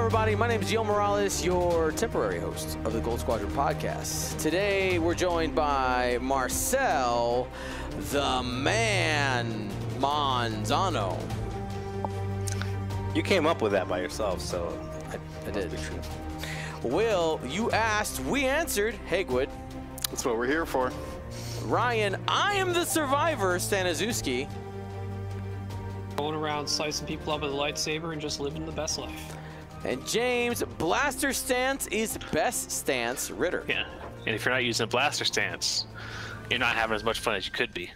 everybody. My name is Yo Morales, your temporary host of the Gold Squadron podcast. Today, we're joined by Marcel, the man, Manzano. You came up with that by yourself, so I did. Will, you asked, we answered. Hagwood. That's what we're here for. Ryan, I am the survivor, Staniszewski. Going around slicing people up with a lightsaber and just living the best life. And James, blaster stance is best stance, Ritter. Yeah, and if you're not using a blaster stance, you're not having as much fun as you could be.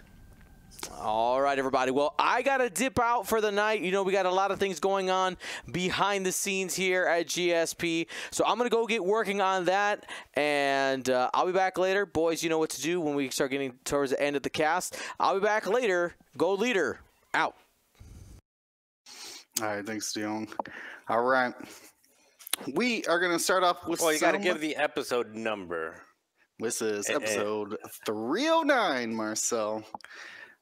All right, everybody. Well, I got to dip out for the night. You know, we got a lot of things going on behind the scenes here at GSP. So I'm going to go get working on that, and I'll be back later. Boys, you know what to do when we start getting towards the end of the cast. I'll be back later. Go Leader. Out. All right, thanks, Dion. All right. We are going to start off with well, you got to give the episode number. This is episode 309, Marcel.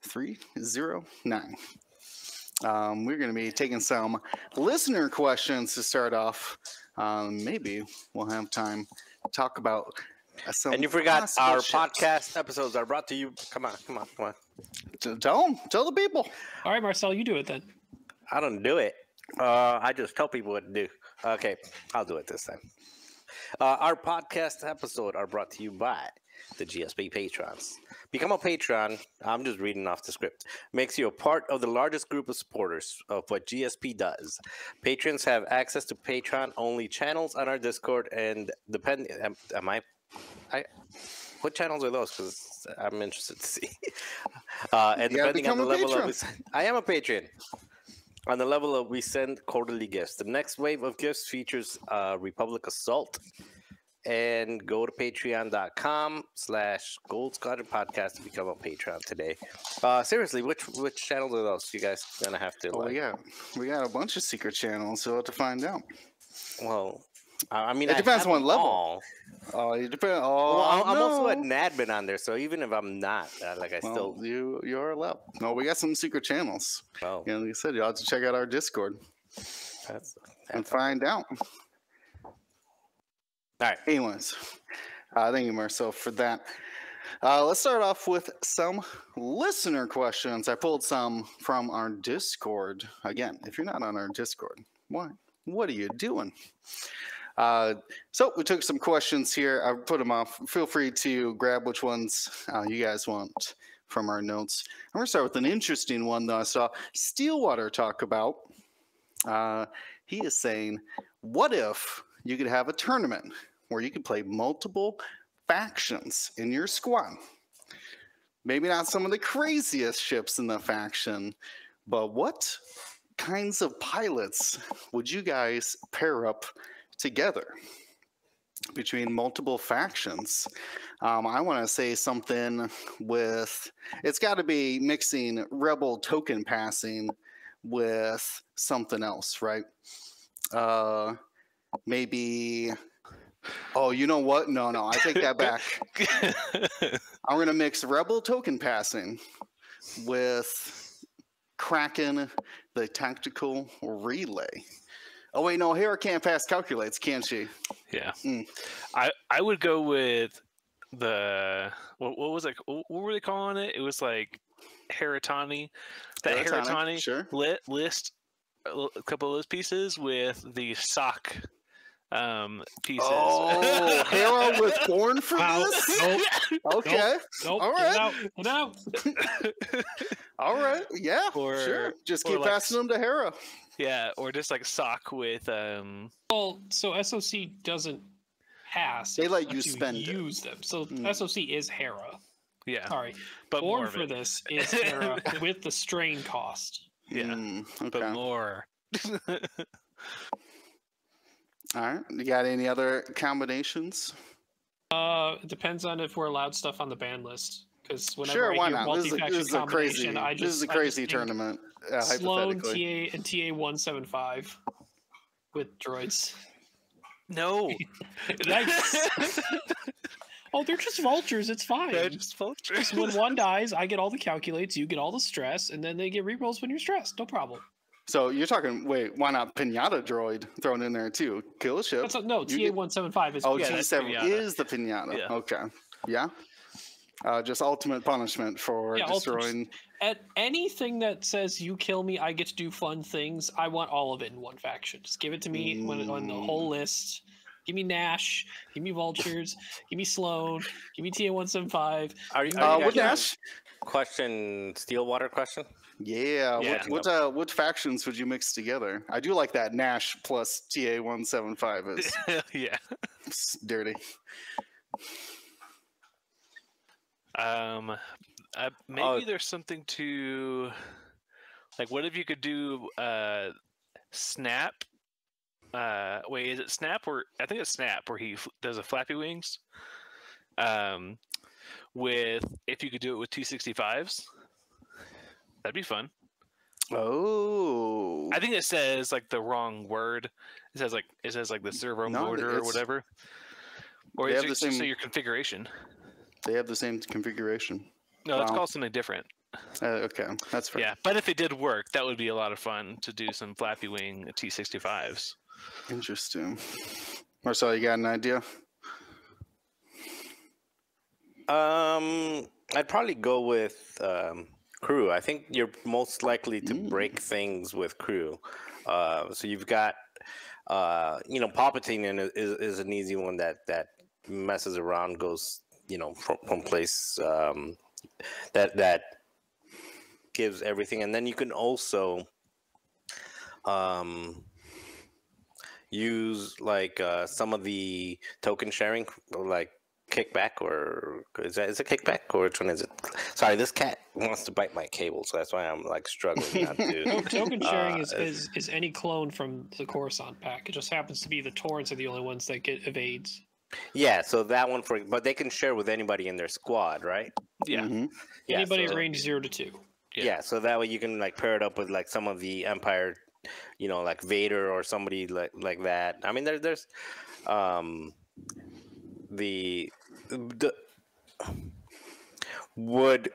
309. We're going to be taking some listener questions to start off. Maybe we'll have time to talk about some. And you forgot our ships. podcast episodes are brought to you. Come on. Tell them. Tell the people. All right, Marcel, you do it then. I don't do it. I just tell people what to do. Okay, I'll do it this time. Our podcast episodes are brought to you by the GSP patrons. Become a patron. I'm just reading off the script. Makes you a part of the largest group of supporters of what GSP does. Patrons have access to Patreon-only channels on our Discord, and depending, what channels are those? Because I'm interested to see. And depending on the level of, I am a patron. On the level of, we send quarterly gifts. The next wave of gifts features Republic Assault. And go to patreon.com/Gold Squadron Podcast to become a patron today. Seriously, which channels are those? You guys gonna have to. We got a bunch of secret channels, so we'll have to find out. Well, I mean, it depends on what level. It depends. I'm also an admin on there, so even if I'm not, still. You're a level. No, we got some secret channels. Oh, like I said, you'll have to check out our Discord and find out. All right. Anyways, thank you, Marcel, for that. Let's start off with some listener questions. I pulled some from our Discord. Again, if you're not on our Discord, what are you doing? So we took some questions here. I put them off. Feel free to grab which ones you guys want from our notes. I'm going to start with an interesting one that I saw Steelwater talk about. He is saying, what if you could have a tournament where you could play multiple factions in your squad? Maybe not some of the craziest ships in the faction, but what kinds of pilots would you guys pair up together between multiple factions? I want to say something with, it's got to be mixing rebel token passing with something else, right? Maybe, oh, you know what? No, I take that back. I'm going to mix rebel token passing with Kraken, the tactical relay. Oh, wait, no, Hera can't pass calculates, can she? Yeah. I would go with the, what was it? What were they calling it? It was like Heratani. That Heratani sure. List a couple of those pieces with the sock pieces. Oh, Hera was born for this? Nope. Okay. Nope. All right. No. All right. Yeah. Sure. Just keep passing them to Hera. Yeah, or just like sock with Well, so SOC doesn't pass. They let you spend use them. So SOC is Hera. Yeah. Sorry. But born for this is Hera with the strain cost. Yeah. Okay. But more. All right. You got any other combinations? It depends on if we're allowed stuff on the ban list. Because whenever why I hear not? multi-faction This is a crazy. combination, This is a crazy tournament. Sloan, Hypothetically. TA, and TA 175 with droids. No. Yikes. Oh, they're just vultures. It's fine. They're just vultures. Just when one dies, I get all the calculates, you get all the stress, and then they get rerolls when you're stressed. No problem. So you're talking, wait, why not Pinata Droid thrown in there too? Kill a ship. No, TA-175 is. Oh, Yeah, that's T7 Pinata. is the Pinata. Yeah. Okay. Yeah. Just ultimate punishment for destroying. At anything that says you kill me, I get to do fun things. I want all of it in one faction. Just give it to me on the whole list. Give me Nash. Give me Vultures. Give me Sloan. Give me TA-175. Are you With guys Nash? question Stillwater question? Yeah. Yeah. What factions would you mix together? I do like that Nash plus TA-175 is Yeah. dirty. Maybe there's something to, like, what if you could do Snap? Wait, is it Snap or I think it's Snap where he does a flappy wings. With if you could do it with 265s, that'd be fun. Oh. I think it says like the wrong word. It says like the servo motor or it's- whatever. Or they is have it the just same- say your configuration? They have the same configuration. No, it's Wow. called something different. Okay, that's fair. Yeah, but if it did work, that would be a lot of fun to do some flappy wing T65s. Interesting. Marcel, you got an idea? I'd probably go with crew. I think you're most likely to break things with crew. So you've got, Palpatine is an easy one that messes around, goes, from place that gives everything, and then you can also use like some of the token sharing, like kickback, or is it kickback, or which one is it? Sorry, this cat wants to bite my cable, so that's why I'm like struggling not to. Token sharing is any clone from the Coruscant pack. It just happens to be the Taurens are the only ones that get evades. Yeah, so that one but they can share with anybody in their squad, right? Yeah. Mhm. Yeah, Anybody at so- range 0 to 2. Yeah, so that way you can like pair it up with like some of the Empire, like Vader or somebody like that. I mean, there's the would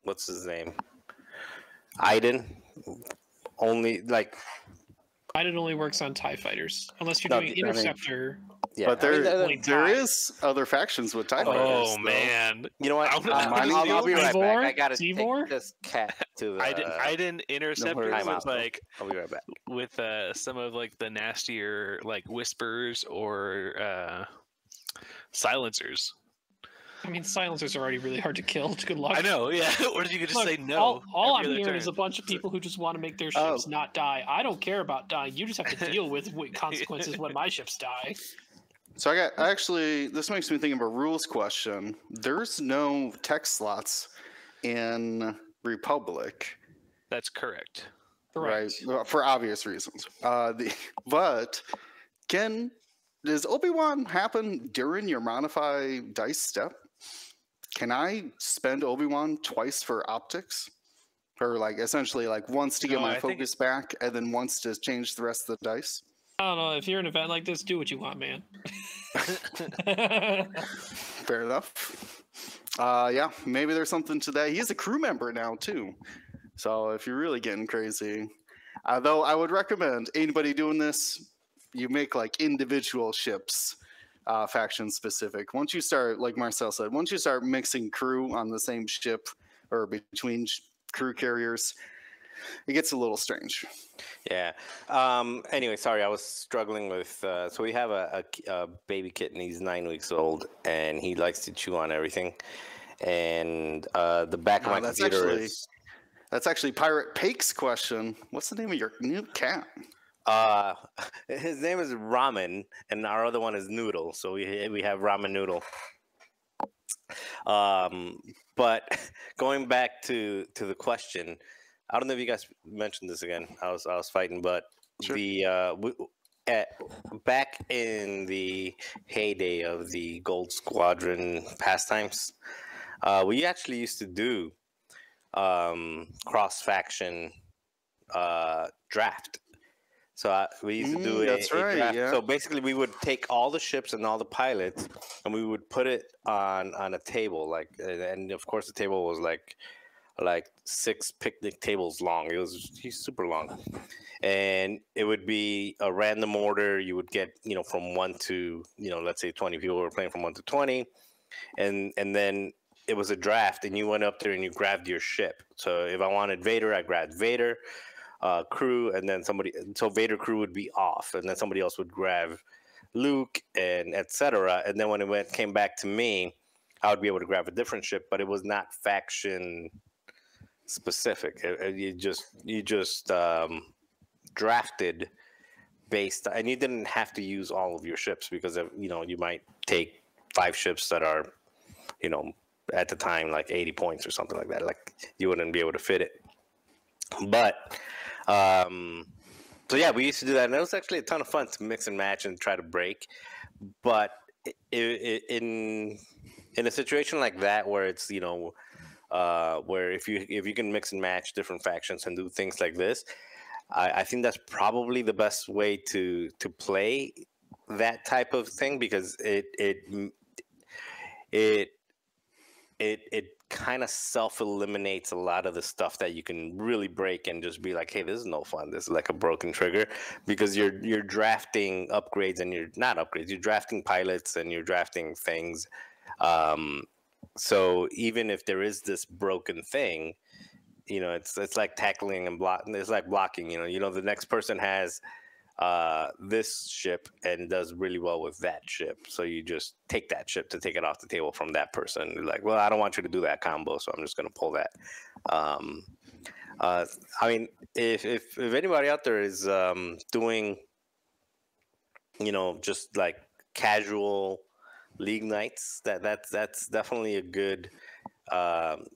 what's his name? Iden only like. It only works on TIE fighters. Unless you're No, doing I mean- Interceptor. Yeah, But I mean, there TIE. is other factions with TIE fighters. Oh though. man, you know what? I'm gonna- I'll be right back. I gotta Zevor? take this cat to the. I didn't interceptor time out. with like I'll be right back. with some of like the nastier like whispers or silencers. I mean, silencers are already really hard to kill. Good luck. I know, yeah. Or if you could just Look, say no. All I'm every other hearing is a turn. bunch of people who just want to make their ships not die. I don't care about dying. You just have to deal with what consequences when my ships die. So this makes me think of a rules question. There's no tech slots in Republic, That's correct. Correct. right? Well, for obvious reasons. But does Obi-Wan happen during your modify dice step? Can I spend Obi-Wan twice for optics? Or like essentially like once to get No, my I think focus back and then once to change the rest of the dice? I don't know. If you're an event like this, do what you want, man. Fair enough. Yeah, maybe there's something to that. He's a crew member now too. So if you're really getting crazy, though I would recommend anybody doing this, you make like individual ships, faction specific. Once you start, like Marcel said, once you start mixing crew on the same ship or between crew carriers, it gets a little strange. Yeah. Anyway, sorry, I was struggling with. So we have a baby kitten. He's 9 weeks old, and he likes to chew on everything. And the back of my computer is. That's actually Pirate Pake's question. What's the name of your new cat? His name is Ramen, and our other one is Noodle. So we have Ramen Noodle. But going back to the question, I don't know if you guys mentioned this again. I was fighting, but Sure. back in the heyday of the Gold Squadron pastimes, we actually used to do cross faction draft. So we used to do that's a right, draft. yeah. So basically, we would take all the ships and all the pilots, and we would put it on a table, and of course the table was like like 6 picnic tables long. He's super long, and it would be a random order. You would get from 1 to let's say 20 people were playing from 1 to 20, and then it was a draft, and you went up there and you grabbed your ship. So if I wanted Vader, I grabbed Vader, crew, and then so Vader crew would be off, and then somebody else would grab Luke, and etc. And then when it came back to me, I would be able to grab a different ship, but it was not faction specific. You just drafted based, and you didn't have to use all of your ships because you might take 5 ships that are at the time like 80 points or something like that. Like you wouldn't be able to fit it. But so yeah, we used to do that, and it was actually a ton of fun to mix and match and try to break. But in a situation like that where it's where if you can mix and match different factions and do things like this, I think that's probably the best way to play that type of thing, because it kind of self-eliminates a lot of the stuff that you can really break and just be like, hey, this is no fun. This is like a broken trigger, because you're drafting upgrades, and you're not upgrades. You're drafting pilots, and you're drafting things. So even if there is this broken thing, it's like tackling and blocking. It's like blocking. The next person has this ship and does really well with that ship, so you just take that ship to take it off the table from that person. You're like, well, I don't want you to do that combo, so I'm just going to pull that. I mean, if anybody out there is doing just like casual league nights, that's definitely a good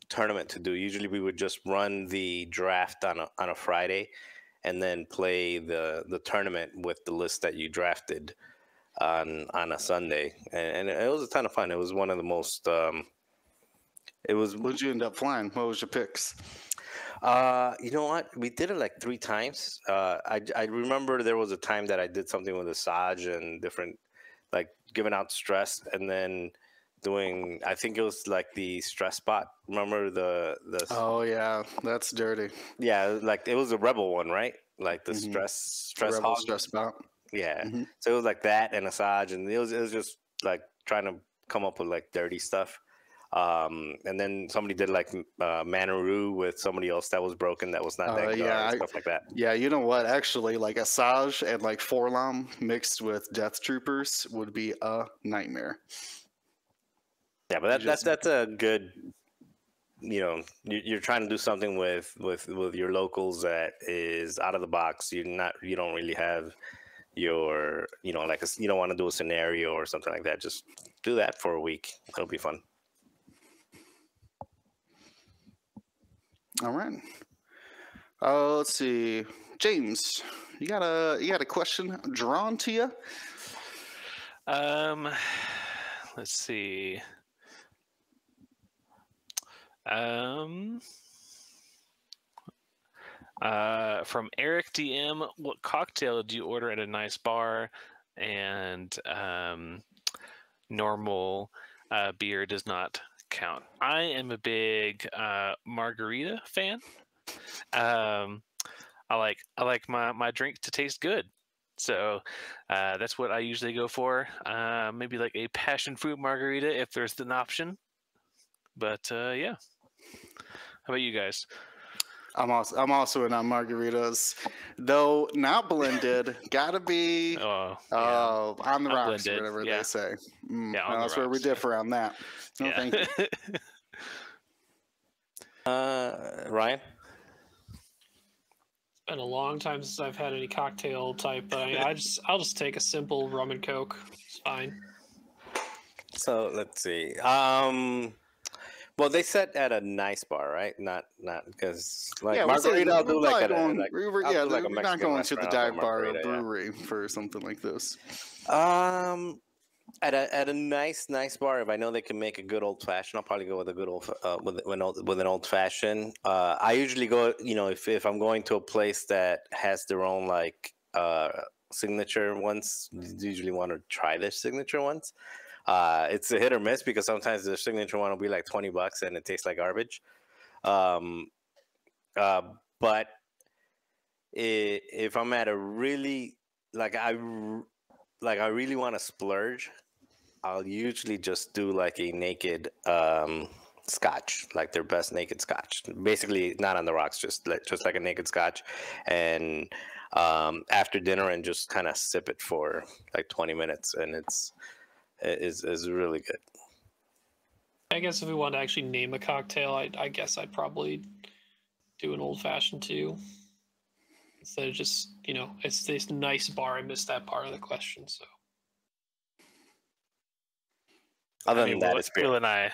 tournament to do. Usually we would just run the draft on a Friday, and then play the tournament with the list that you drafted on a Sunday, and it was a ton of fun. It was one of the most. What'd you end up flying? What was your picks? You know what? We did it like 3 times. I remember there was a time that I did something with Asajj and different, like giving out stress, and then doing, I think it was like the stress bot. Remember the Oh yeah, that's dirty. Yeah, like it was a rebel one, right? Like the stress hog. Stress bot. Yeah. So it was like that and Asajj, and it was just like trying to come up with like dirty stuff. And then somebody did like Manaroo with somebody else that was broken, that was not that good, stuff like that. Yeah, you know what? Actually, like Asajj and like Forlom mixed with Death Troopers would be a nightmare. Yeah, but that's a good. You're trying to do something with your locals that is out of the box. You don't really have your you don't want to do a scenario or something like that. Just do that for a week. It'll be fun. All right. Let's see, James, you got a question drawn to you? Let's see. From Eric DM, what cocktail do you order at a nice bar? And normal beer does not count. I am a big margarita fan. I like my drink to taste good. So that's what I usually go for. Maybe like a passion fruit margarita if there's an option. But yeah. How about you guys? I'm also in on margaritas, though not blended. Gotta be on the rocks, or whatever they say. That's where we differ on that. No, thank you. Ryan? It's been a long time since I've had any cocktail type, but I'll just take a simple rum and coke. It's fine. So let's see. Well, they set at a nice bar, right? Not because like margarita. I'll do like a we're not going to the dive bar or brewery for something like this. At a nice bar, if I know they can make a good old fashioned, I'll probably go with a good old with an old fashioned. I usually go, if I'm going to a place that has their own like signature ones, usually want to try their signature ones. It's a hit or miss because sometimes their signature one will be like $20 and it tastes like garbage. Um, but if I'm at a really I really want to splurge, I'll usually just do like a naked scotch, like their best naked scotch. Basically, not on the rocks, just like a naked scotch, and after dinner, and just kind of sip it for like 20 minutes, and is really good. I guess if we want to actually name a cocktail, I guess I'd probably do an old fashioned too. Instead of just, it's this nice bar. I missed that part of the question, so. Other than that, it's beer. Will and I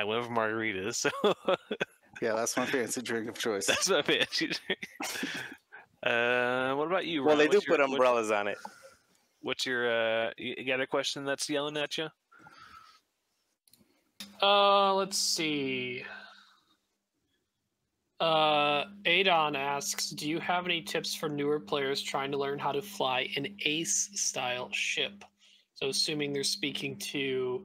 went for margaritas. So Yeah, that's my fancy drink of choice. that's my fancy drink. What about you, Ron? Well, they do put umbrellas on it. What's your you got a question that's yelling at you? Let's see. Adon asks, do you have any tips for newer players trying to learn how to fly an Ace-style ship? So assuming they're speaking to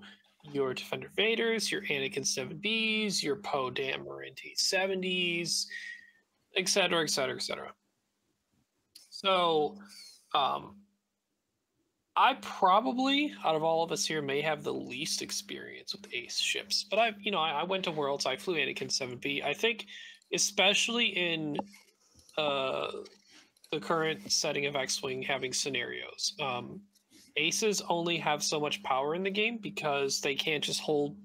your Defender Vaders, your Anakin 7Bs, your Poe Dameron T-70s, etc., etc., etc. So, I probably, out of all of us here, may have the least experience with Ace ships. But I went to Worlds. I flew Anakin 7B. I think, especially in the current setting of X-Wing having scenarios, Aces only have so much power in the game because they can't just hold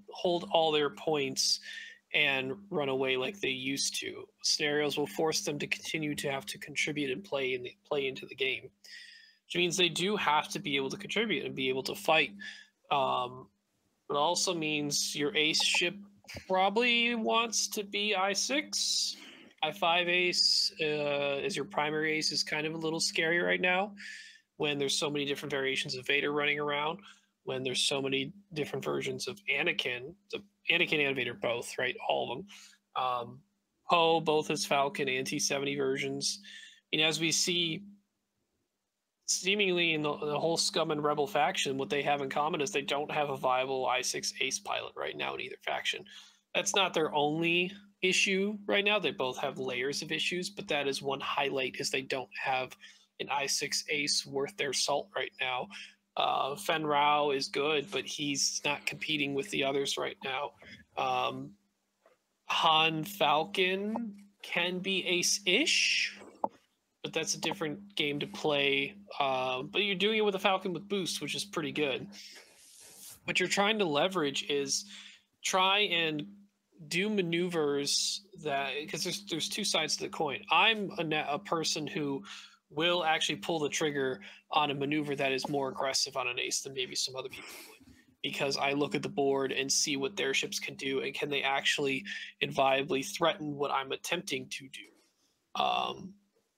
all their points and run away like they used to. Scenarios will force them to continue to have to contribute and play into the game, which means they do have to be able to contribute and be able to fight. It also means your Ace ship probably wants to be I6. I5 Ace is your primary Ace is kind of a little scary right now when there's so many different variations of Vader running around, when there's so many different versions of Anakin, Anakin and Vader both, right? All of them. Poe, both his Falcon and T-70 versions. As we see, seemingly in the whole Scum and Rebel faction, what they have in common is they don't have a viable I6 Ace pilot right now in either faction. That's not their only issue right now. They both have layers of issues, but that is one highlight, is they don't have an I6 Ace worth their salt right now. Fen Rao is good, but he's not competing with the others right now. Han Falcon can be Ace-ish, but that's a different game to play. But you're doing it with a Falcon with boost, which is pretty good. What you're trying to leverage is try and do maneuvers that, because there's two sides to the coin. I'm a person who will actually pull the trigger on a maneuver that is more aggressive on an Ace than maybe some other people would, because I look at the board and see what their ships can do, and can they actually inviolably threaten what I'm attempting to do.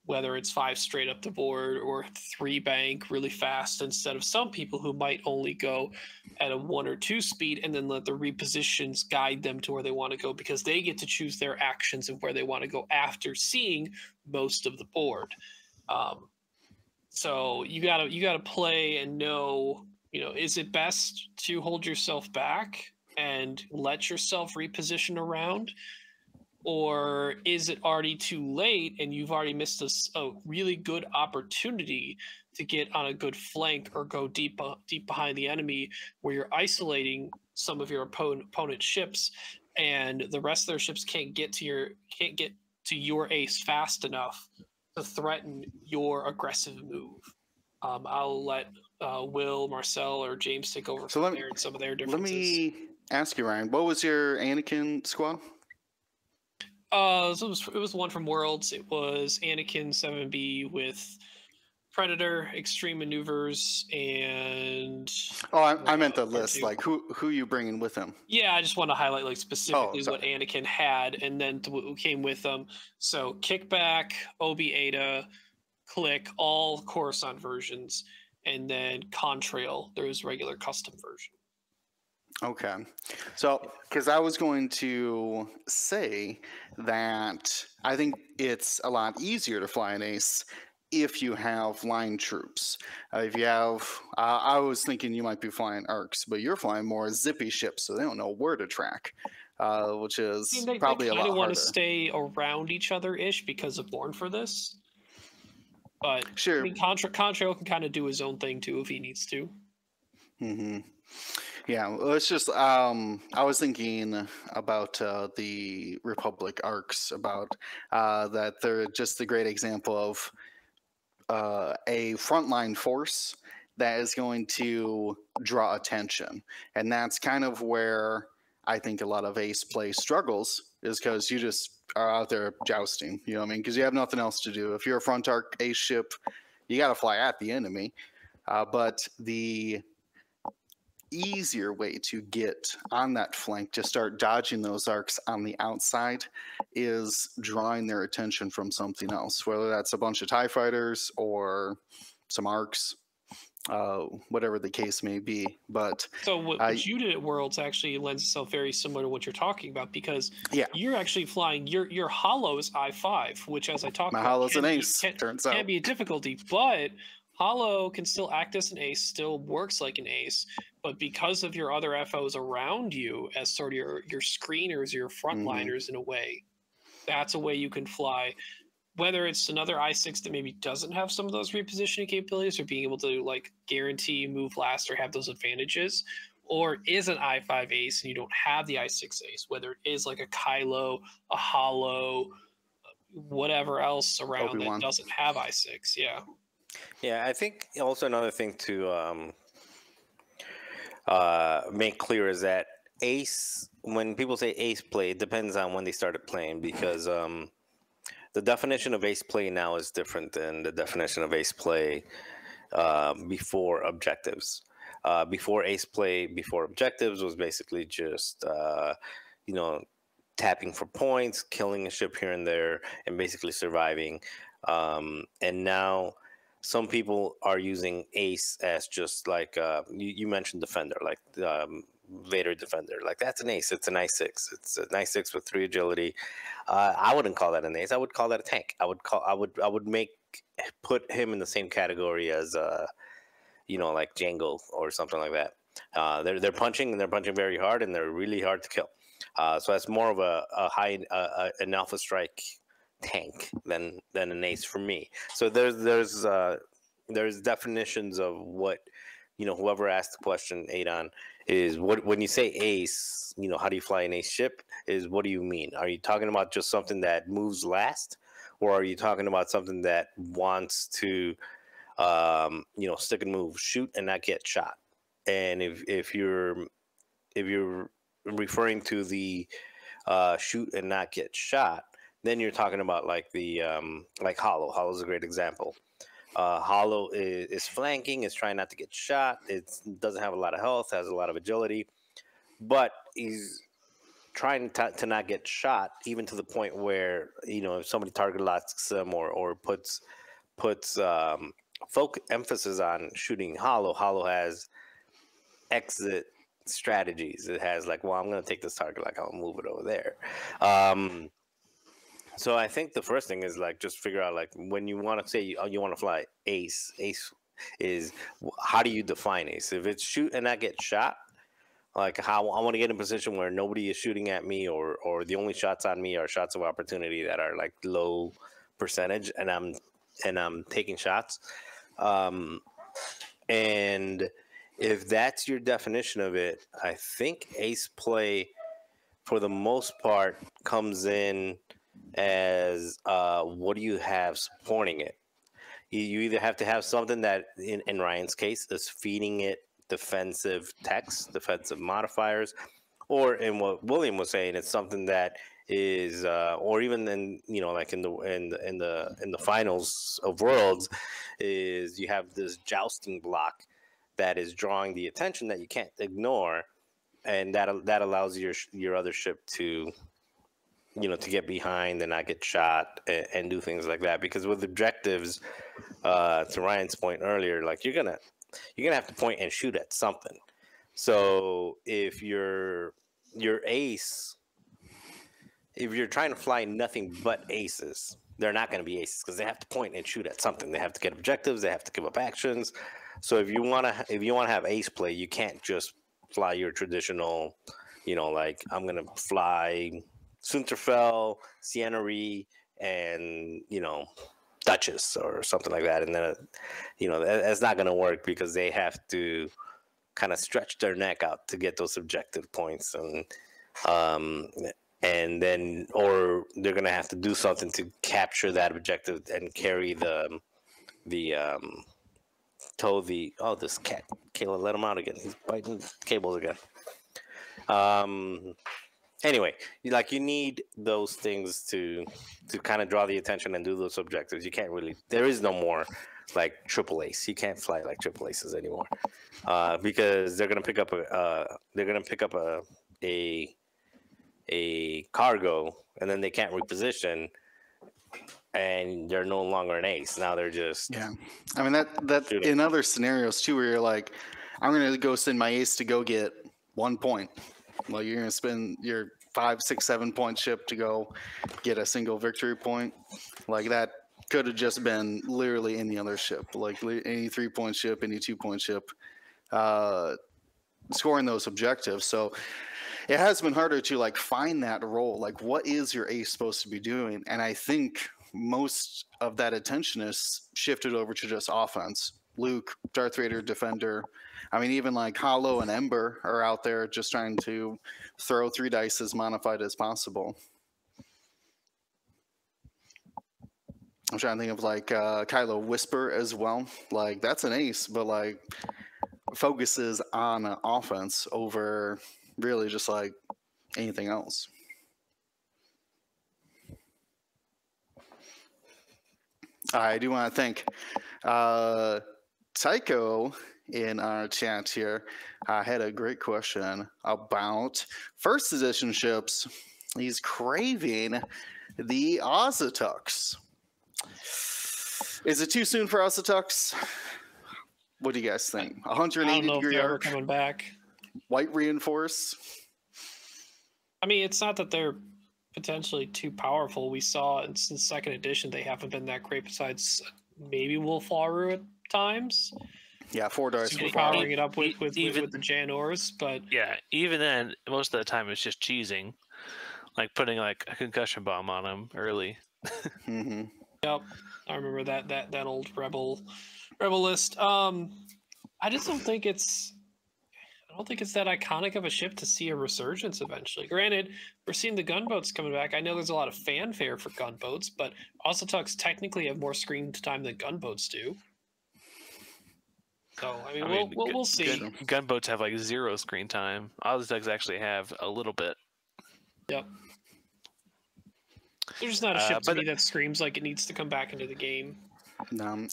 Whether it's 5 straight up the board or 3 bank really fast, instead of some people who might only go at a 1 or 2 speed and then let the repositions guide them to where they want to go, because they get to choose their actions and where they want to go after seeing most of the board. So you gotta play and know, is it best to hold yourself back and let yourself reposition around? Or is it already too late and you've already missed a really good opportunity to get on a good flank or go deep behind the enemy, where you're isolating some of your opponent's ships, and the rest of their ships can't get to your Ace fast enough to threaten your aggressive move. I'll let Will, Marcel, or James take over from there and some of their differences. Let me ask you, Ryan, what was your Anakin squad? So it was one from Worlds. It was Anakin 7B with Predator, Extreme Maneuvers, and... Oh, I meant the list. Like, who you bringing with him? Yeah, I just want to highlight specifically what Anakin had, and then what came with them. So Kickback, Obi-Ada, Click, all Coruscant versions, and then Contrail, there's regular custom version. Okay. So, because I was going to say that I think it's a lot easier to fly an Ace if you have line troops. If you have, I was thinking you might be flying ARCs, but you're flying more zippy ships, so they don't know where to track. which is they probably a lot kind of want harder. to stay around each other ish because of Born for this. But Sure. I mean, Contrail can kind of do his own thing too if he needs to. Mm-hmm. Yeah, well, it's just I was thinking about the Republic arcs, about that they're just a great example of a frontline force that is going to draw attention, and that's kind of where I think a lot of ace play struggles, is because you just are out there jousting. You know what I mean? Because you have nothing else to do. If you're a front arc ace ship, you got to fly at the enemy. But the easier way to get on that flank to start dodging those arcs on the outside is drawing their attention from something else, whether that's a bunch of TIE fighters or some arcs, whatever the case may be. But so what you did at Worlds actually lends itself very similar to what you're talking about, because you're actually flying your Hollow's I-5, which, as I talked my about, Hollow's an ace, turns out. Can be a difficulty, but Hollow can still act as an ace, still works like an ace, but because of your other FOs around you as sort of your screeners, your frontliners in a way, that's a way you can fly. Whether it's another I-6 that maybe doesn't have some of those repositioning capabilities or being able to like guarantee move last or have those advantages, or is an I-5 ace and you don't have the I-6 ace, whether it is like a Kylo, a Hollow, whatever else around Obi-Wan that doesn't have I-6. Yeah, I think also another thing to make clear is that ace, when people say ace play, it depends on when they started playing, because the definition of ace play now is different than the definition of ace play before objectives. Before ace play, before objectives was basically just, tapping for points, killing a ship here and there, and basically surviving. And now some people are using ace as just like, you mentioned defender, like Vader defender. Like, that's an ace. It's an I-6. It's an I-6 with 3 agility. I wouldn't call that an ace. I would call that a tank. I would put him in the same category as like Django or something like that. They're punching, and they're punching very hard, and they're really hard to kill. So that's more of an alpha strike tank than an ace for me. So there's definitions of what, whoever asked the question, Adon, is what, when you say ace, how do you fly an ace ship, is what do you mean? Are you talking about just something that moves last, or are you talking about something that wants to stick and move, shoot and not get shot? And if you're referring to the shoot and not get shot, then you're talking about like the like Hollow. Hollow's a great example. Hollow is flanking, is trying not to get shot. It doesn't have a lot of health, has a lot of agility, but he's trying to not get shot, even to the point where, if somebody target locks him or puts emphasis on shooting Hollow. Hollow has exit strategies. It has like, well, I'm going to take this target, like I'll move it over there. So I think the first thing is like, just figure out, like, when you want to say you want to fly ace is, how do you define ace? If it's shoot and not get shot, like, how I want to get in a position where nobody is shooting at me, or the only shots on me are shots of opportunity that are like low percentage, and I'm taking shots. And if that's your definition of it, I think ace play, for the most part, comes in as what do you have supporting it? You either have to have something that, in Ryan's case, is feeding it defensive text, defensive modifiers, or in what William was saying, it's something that is, or even in, like in the finals of Worlds, is you have this jousting block that is drawing the attention that you can't ignore, and that allows your other ship to, to get behind and not get shot and do things like that. Because with objectives, to Ryan's point earlier, like, you're gonna have to point and shoot at something. So if your ace, if you're trying to fly nothing but aces, they're not going to be aces, because they have to point and shoot at something. They have to get objectives. They have to give up actions. So if you want to have ace play, you can't just fly your traditional, like I'm gonna fly Sunterfell, Siennery, and Duchess or something like that, and then that's not gonna work because they have to kind of stretch their neck out to get those objective points, and then or they're gonna have to do something to capture that objective and carry this cat, Kayla, let him out again. He's biting cables again. Anyway, you need those things to kind of draw the attention and do those objectives. You can't really. There is no more like triple ace. You can't fly like triple aces anymore because they're gonna pick up a cargo, and then they can't reposition, and they're no longer an ace. Now they're just I mean that shooting. in other scenarios too, where you're like, I'm gonna go send my ace to go get 1 point. Well, you're gonna spend your 5, 6, 7 point ship to go get a single victory point. Like that could have just been literally any other ship, like any 3 point ship, any 2 point ship, scoring those objectives. So it has been harder to find that role. Like, what is your ace supposed to be doing? And I think most of that attention is shifted over to just offense. Luke, Darth Vader, Defender. I mean, even Hollow and Ember are out there just trying to throw 3 dice as modified as possible. I'm trying to think of Kylo Whisper as well. That's an ace, but focuses on offense over really just anything else. I do want to thank Tycho in our chat here. Had a great question about first edition ships. He's craving the Ozatux. Is it too soon for Ozatux? What do you guys think? 180-degree arc, coming back. White reinforce. I mean, it's not that they're potentially too powerful. We saw since second edition they haven't been that great. Besides maybe Wolfaru at times. Yeah, 4 dice. So powering it up with the Janors, but yeah, even then, most of the time it's just cheesing, putting a concussion bomb on them early. Mm-hmm. Yep, I remember that old rebel list. I just don't think it's that iconic of a ship to see a resurgence eventually. Granted, we're seeing the gunboats coming back. I know there's a lot of fanfare for gunboats, but Ozatux technically have more screen time than gunboats do. So I mean, we'll see. Gunboats have 0 screen time. Ozatux actually have a little bit. Yep. There's just not a ship to me that screams like it needs to come back into the game. No,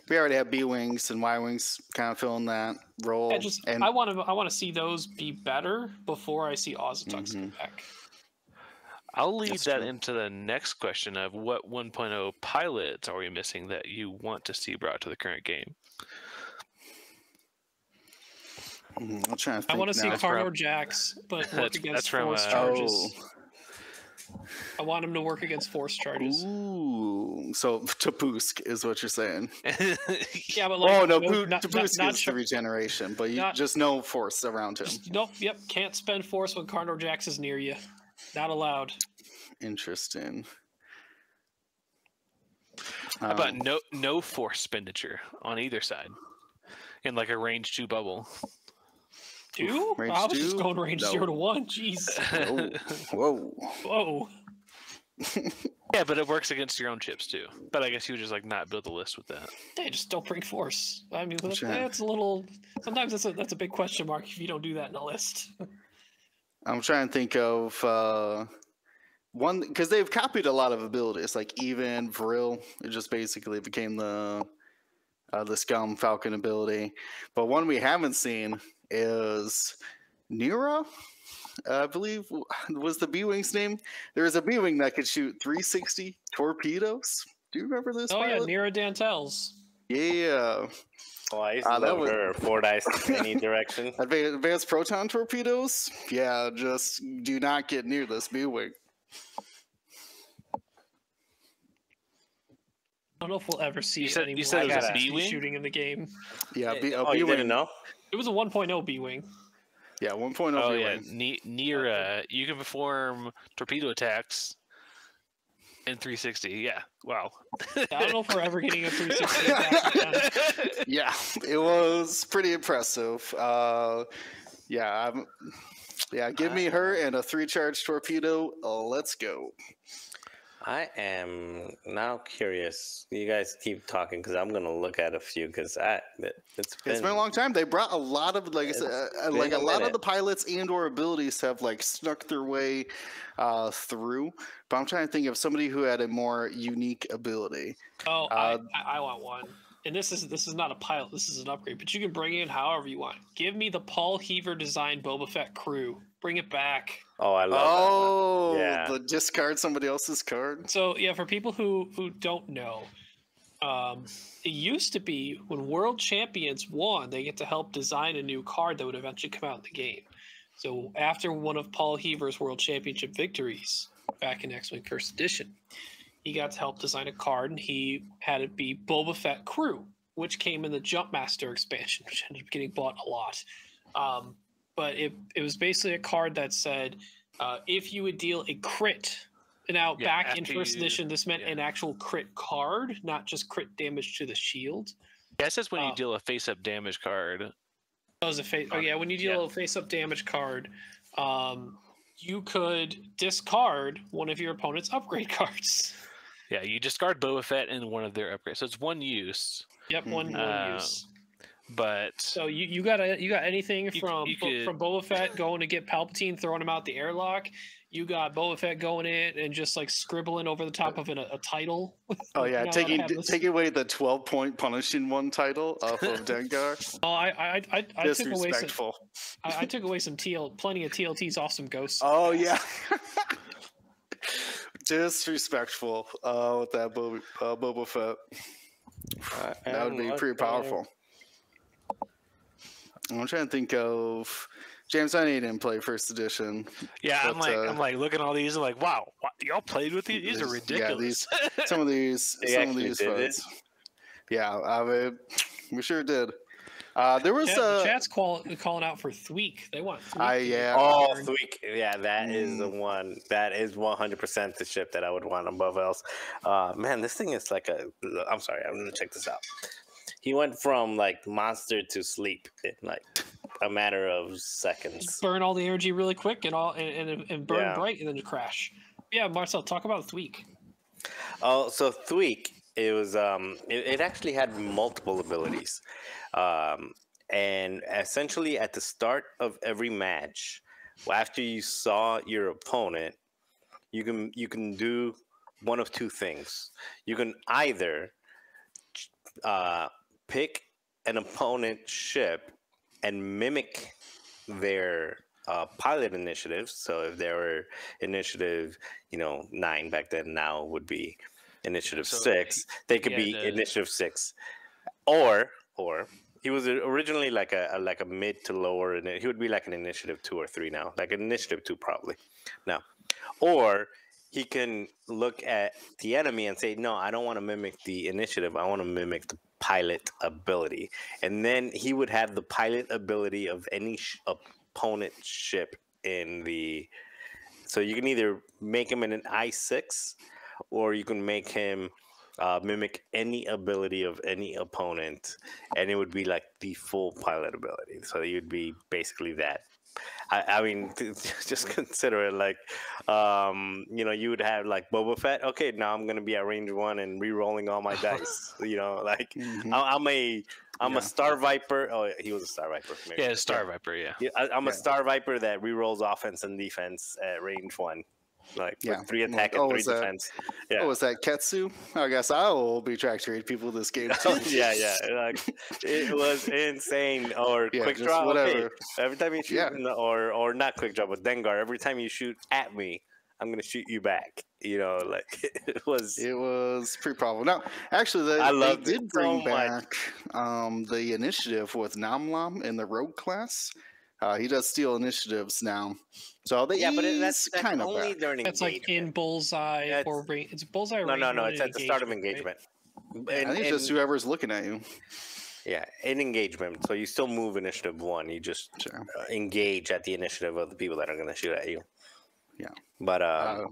we already have B-wings and Y-wings kind of filling that role. I want to see those be better before I see Ozatux come back. I'll lead that into the next question of what 1.0 pilots are we missing that you want to see brought to the current game? I'm trying to think. I want to see Carnor Jax, but work against force charges. I want him to work against force charges. Ooh, so Tapusk is what you're saying. Yeah, but Tapusk is the regeneration, but just no force around him. Nope, yep, can't spend force when Carnor Jax is near you. Not allowed. Interesting. How about no force expenditure on either side in a range 2 bubble? 2? I was just going range 0 to 1. Jeez. Whoa. Yeah, but it works against your own chips too. But I guess you would just not build a list with that. They just don't bring force. I mean, that's a little. Sometimes that's a big question mark if you don't do that in a list. I'm trying to think of one because they've copied a lot of abilities. Even Vril, it just basically became the Scum Falcon ability. But one we haven't seen is Nira. I believe was the B-wing's name. There was a B-wing that could shoot 360 torpedoes. Do you remember this? Oh pilot? yeah, Nira Dantels. Yeah. Oh, I used to love her. 4 dice in any direction. Advanced proton torpedoes. Yeah, just do not get near this B-wing. I don't know if we'll ever see you said it was a B-wing shooting in the game. Yeah, you didn't know? It was a 1.0 B-wing. Yeah, 1.0 Oh your yeah, way. near. You can perform torpedo attacks in 360. Yeah. Wow. I don't know if we're ever getting a 360 attack again. Yeah, it was pretty impressive. Yeah, give me her and a 3-charge torpedo. Let's go. I am now curious. You guys keep talking because I'm gonna look at a few because It's been a long time. They brought a lot of, like I said, like a lot of the pilots and/or abilities have like snuck their way through. But I'm trying to think of somebody who had a more unique ability. Oh, I want one. And this is not a pilot. This is an upgrade. But you can bring it in however you want. Give me the Paul Heaver design Boba Fett crew. Bring it back. Oh, I love that one. Yeah. The discard somebody else's card. So yeah, for people who don't know, it used to be when world champions won, they get to help design a new card that would eventually come out in the game. So after one of Paul Heaver's world championship victories back in X-Wing First Edition, he got to help design a card, and he had it be Boba Fett Crew, which came in the Jumpmaster expansion, which ended up getting bought a lot. But it was basically a card that said, if you would deal a crit. Now, back in First Edition, this meant an actual crit card, not just crit damage to the shield. Yeah, it says when you deal a face-up damage card. Oh, when you deal a face-up damage card, you could discard one of your opponent's upgrade cards. Yeah, you discard Boba Fett in one of their upgrades, so it's one use. Yep, one use. But so you got anything from Boba Fett going to get Palpatine, throwing him out the airlock. You got Boba Fett going in and just like scribbling over the top of a title. Oh yeah, taking away the 12-point punishing one title off of Dengar. Oh, I disrespectful. I took away plenty of TLTs off some ghosts. Oh yeah. Disrespectful with that Boba Fett. That would be pretty powerful. I'm trying to think of James. I know you didn't play First Edition. Yeah, but, I'm like looking at all these. I'm like, wow, y'all played with these? These are ridiculous. Yeah, some of these folks. Yeah, I mean, we sure did. There was the chat's calling out for Thweek. They want Thweek. Thweek. Yeah, that is the one. That is 100% the ship that I would want above else. Man, this thing is like I'm sorry, I'm gonna check this out. He went from like monster to sleep in like a matter of seconds. Just burn all the energy really quick and burn bright and then crash. Yeah, Marcel, talk about Thweek. Oh, so Thweek, it was it actually had multiple abilities. And essentially at the start of every match, after you saw your opponent, you can do one of two things. You can either pick an opponent's ship and mimic their pilot initiatives. So if they were initiative, 9 back then, now would be initiative 6. They could be initiative 6, or he was originally like a mid to lower, and he would be like an initiative 2 or 3 now, like an initiative 2 probably now, or he can look at the enemy and say, no, I don't want to mimic the initiative. I want to mimic the pilot ability. And then he would have the pilot ability of any opponent ship in the... So you can either make him in an I-6, or you can make him mimic any ability of any opponent, and it would be like the full pilot ability. So you'd be basically that. I mean, just consider it like, you would have like Boba Fett. Okay, now I'm gonna be at range 1 and re-rolling all my dice. Like I'm a Star Viper. Oh, he was a Star Viper. Maybe. Yeah, Star Viper. Yeah. I'm a Star Viper that re-rolls offense and defense at range 1. Like with 3 attack and 3 defense. Yeah. Oh, was that Ketsu? I guess I will be trying to read people this game too. yeah. Like it was insane. Or quick draw. Whatever. Okay. Every time you shoot, or not quick draw, but Dengar. Every time you shoot at me, I'm gonna shoot you back. Like it was pretty powerful. Now, actually, they did bring back the initiative with Namlam in the rogue class. He does steal initiatives now, so that's kind of only bad. during That's like in bullseye or it's bullseye. No. It's at the start of engagement. Right? I think it's just whoever's looking at you. Yeah, in engagement. So you still move initiative 1. You just engage at the initiative of the people that are going to shoot at you. Yeah. But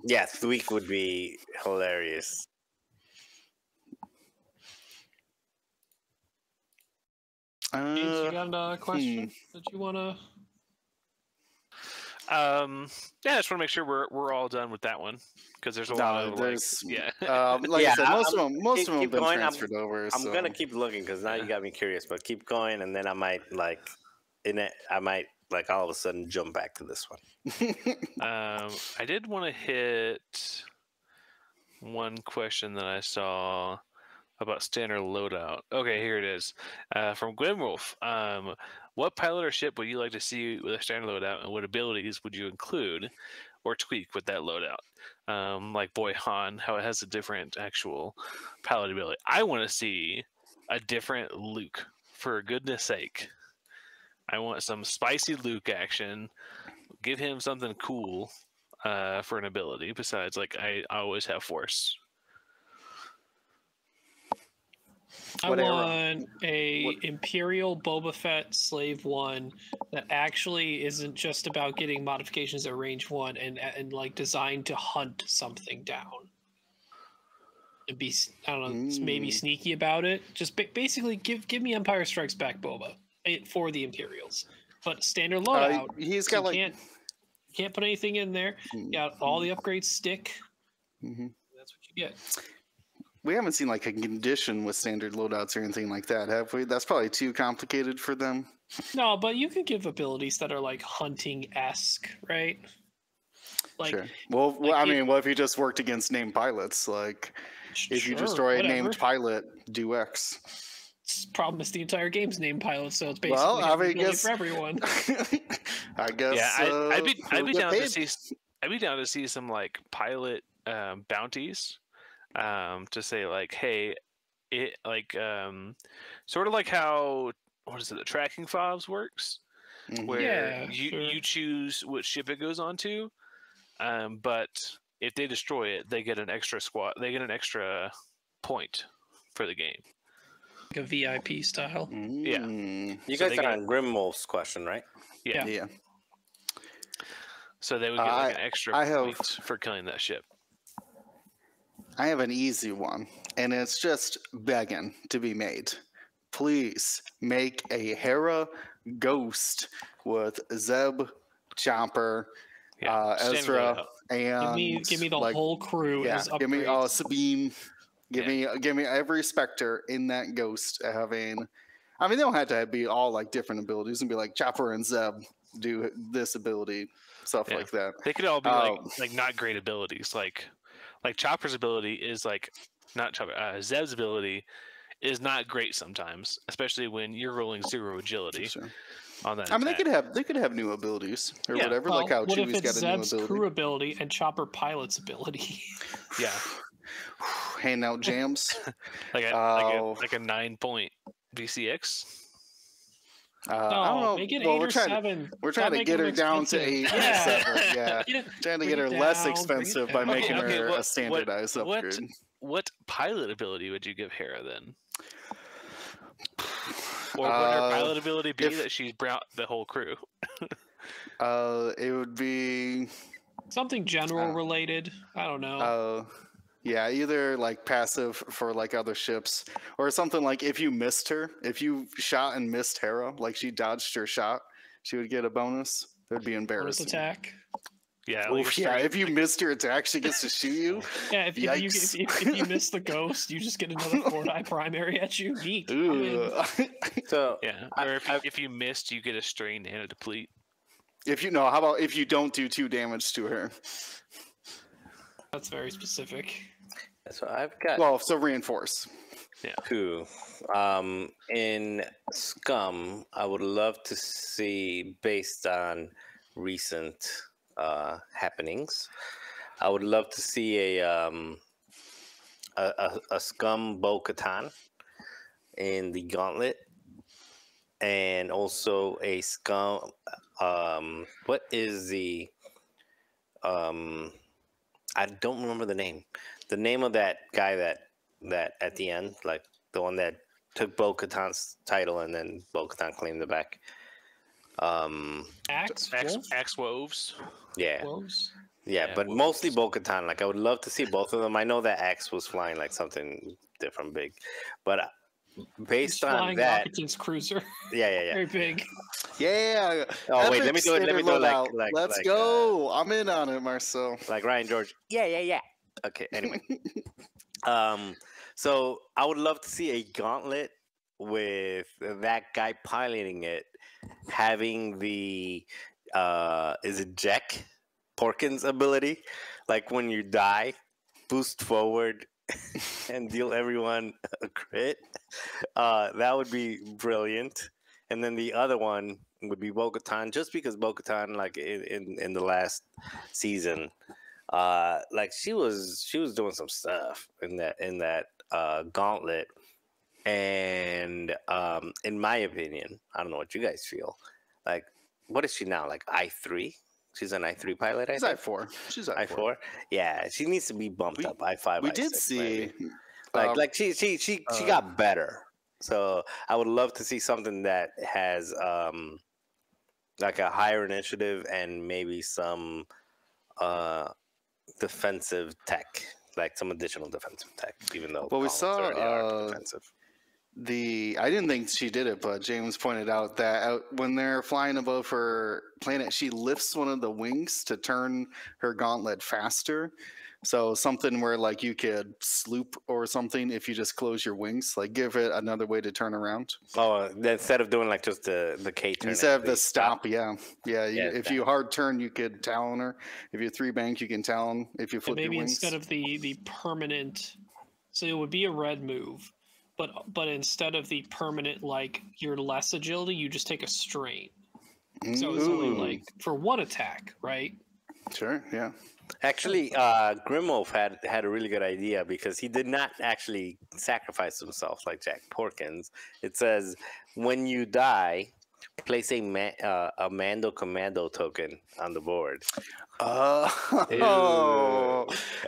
yeah, Thweek would be hilarious. James, you got a question that you want to? Yeah, I just want to make sure we're all done with that one because there's a lot of like, like Yeah, I said, most of them have been going. transferred over. I'm gonna keep looking because now you got me curious. But keep going, and then I might all of a sudden jump back to this one. I did want to hit one question that I saw about standard loadout. Okay, here it is. From Gwenwolf. What pilot or ship would you like to see with a standard loadout, and what abilities would you include or tweak with that loadout? Like Boy Han, how it has a different actual pilot ability. I want to see a different Luke, for goodness sake. I want some spicy Luke action. Give him something cool for an ability, besides, like, I always have Force. I want a Imperial Boba Fett Slave 1 that actually isn't just about getting modifications at range 1 and like designed to hunt something down. And be, I don't know, maybe sneaky about it. Just basically give me Empire Strikes Back Boba for the Imperials. But standard loadout, he's got can't put anything in there. Got all the upgrades stick. That's what you get. We haven't seen like a condition with standard loadouts or anything like that, have we? That's probably too complicated for them. No, but you can give abilities that are like hunting-esque, right? Like, sure. Well, I mean, what if you just worked against named pilots? Like, if you destroy a named pilot, do X. Problem is the entire game's named pilot, so it's basically for everyone. I guess. Yeah, I'd be down to see. I'd be down to see some like pilot bounties. To say like, hey, it like sort of like how the tracking fobs works, where you choose which ship it goes onto, but if they destroy it, they get an extra point for the game, like a VIP style. Yeah, you guys are on Grimwolf's question, right? Yeah. So they would get like an extra point for killing that ship. I have an easy one, and it's just begging to be made. Please make a Hera Ghost with Zeb, Chopper, Ezra, and give me the whole crew. Yeah, as upgrades. give me Sabine. Give me every Spectre in that Ghost having. I mean, they don't have to be all like different abilities and be like Chopper and Zeb do this ability, stuff like that. They could all be like not great abilities, like Chopper's ability is like not Chopper. Zeb's ability is not great sometimes, especially when you're rolling 0 agility on that. I mean, they could have new abilities or whatever. Well, like how what Chewie's if it's got a Zeb's new ability. crew ability and Chopper pilot's ability? Yeah, hand out jams. like a 9-point VCX. I don't know. Make it 8 or 7. We're trying to get her down to 8 or 7. Yeah, trying to get her less expensive by making her a standardized upgrade. What pilot ability would you give Hera then? Or would her pilot ability be that she's brought the whole crew? It would be something general related. I don't know. Yeah, either like passive for like other ships, or something like if you shot and missed Hera, like she dodged your shot, she would get a bonus. That'd be embarrassing. Bonus attack. Yeah, if you missed your attack, she gets to shoot you. Yeah, if you miss the ghost, you just get another 4-die primary at you. Neat. So yeah, or if you missed, you get a strain and a deplete. How about if you don't do 2 damage to her? That's very specific. So I've got so reinforce. Yeah. 2. In Scum, I would love to see, based on recent happenings, I would love to see a Scum Bo-Katan in the Gauntlet, and also a Scum. What is the I don't remember the name. The name of that guy that at the end, like the one that took Bo-Katan's title, and then Bo-Katan claimed it back. Axe Woves. Yeah. Wolves? Yeah, Yeah, but Wolves. mostly Bo-Katan. Like, I would love to see both of them. I know that Axe was flying like something different big, but based on Flying that, Rocket's cruiser. yeah. Very big. Yeah. Oh, wait, Epic let me do it standard like loadout. Let's go. I'm in on it, Marcel. like Ryan George. Yeah. Okay, anyway. So I would love to see a gauntlet with that guy piloting it, having the is it Jack Porkins ability, like when you die, boost forward and deal everyone a crit. That would be brilliant. And then the other one would be Bo-Katan, just because Bo-Katan, like in the last season, like she was doing some stuff in that gauntlet, and in my opinion, I don't know what you guys feel. Like, what is she now? Like I3? She's an I3 pilot. She's I4. She's I4. I4. Yeah, she needs to be bumped up. I5. We I6, did see, like she got better. So I would love to see something that has like a higher initiative and maybe some defensive tech, like some additional defensive tech, even though Well, we gauntlets saw, already are defensive. I didn't think she did it, but James pointed out that when they're flying above her planet, she lifts one of the wings to turn her gauntlet faster. So something where like you could sloop or something if you just close your wings, like give it another way to turn around. Oh, instead of doing like just the K turn. Instead of the stop, yeah. If you that. hard turn, you could talon her. If you 3-bank, you can talon. If you flip And maybe your wings. instead of the permanent, so it would be a red move, but instead of the permanent, like your less agility, you just take a strain. So it's only like for one attack, right? Sure, yeah. Actually, Grimwolf had a really good idea, because he did not actually sacrifice himself like Jack Porkins. It says, when you die, place a Mando Commando token on the board. Actually,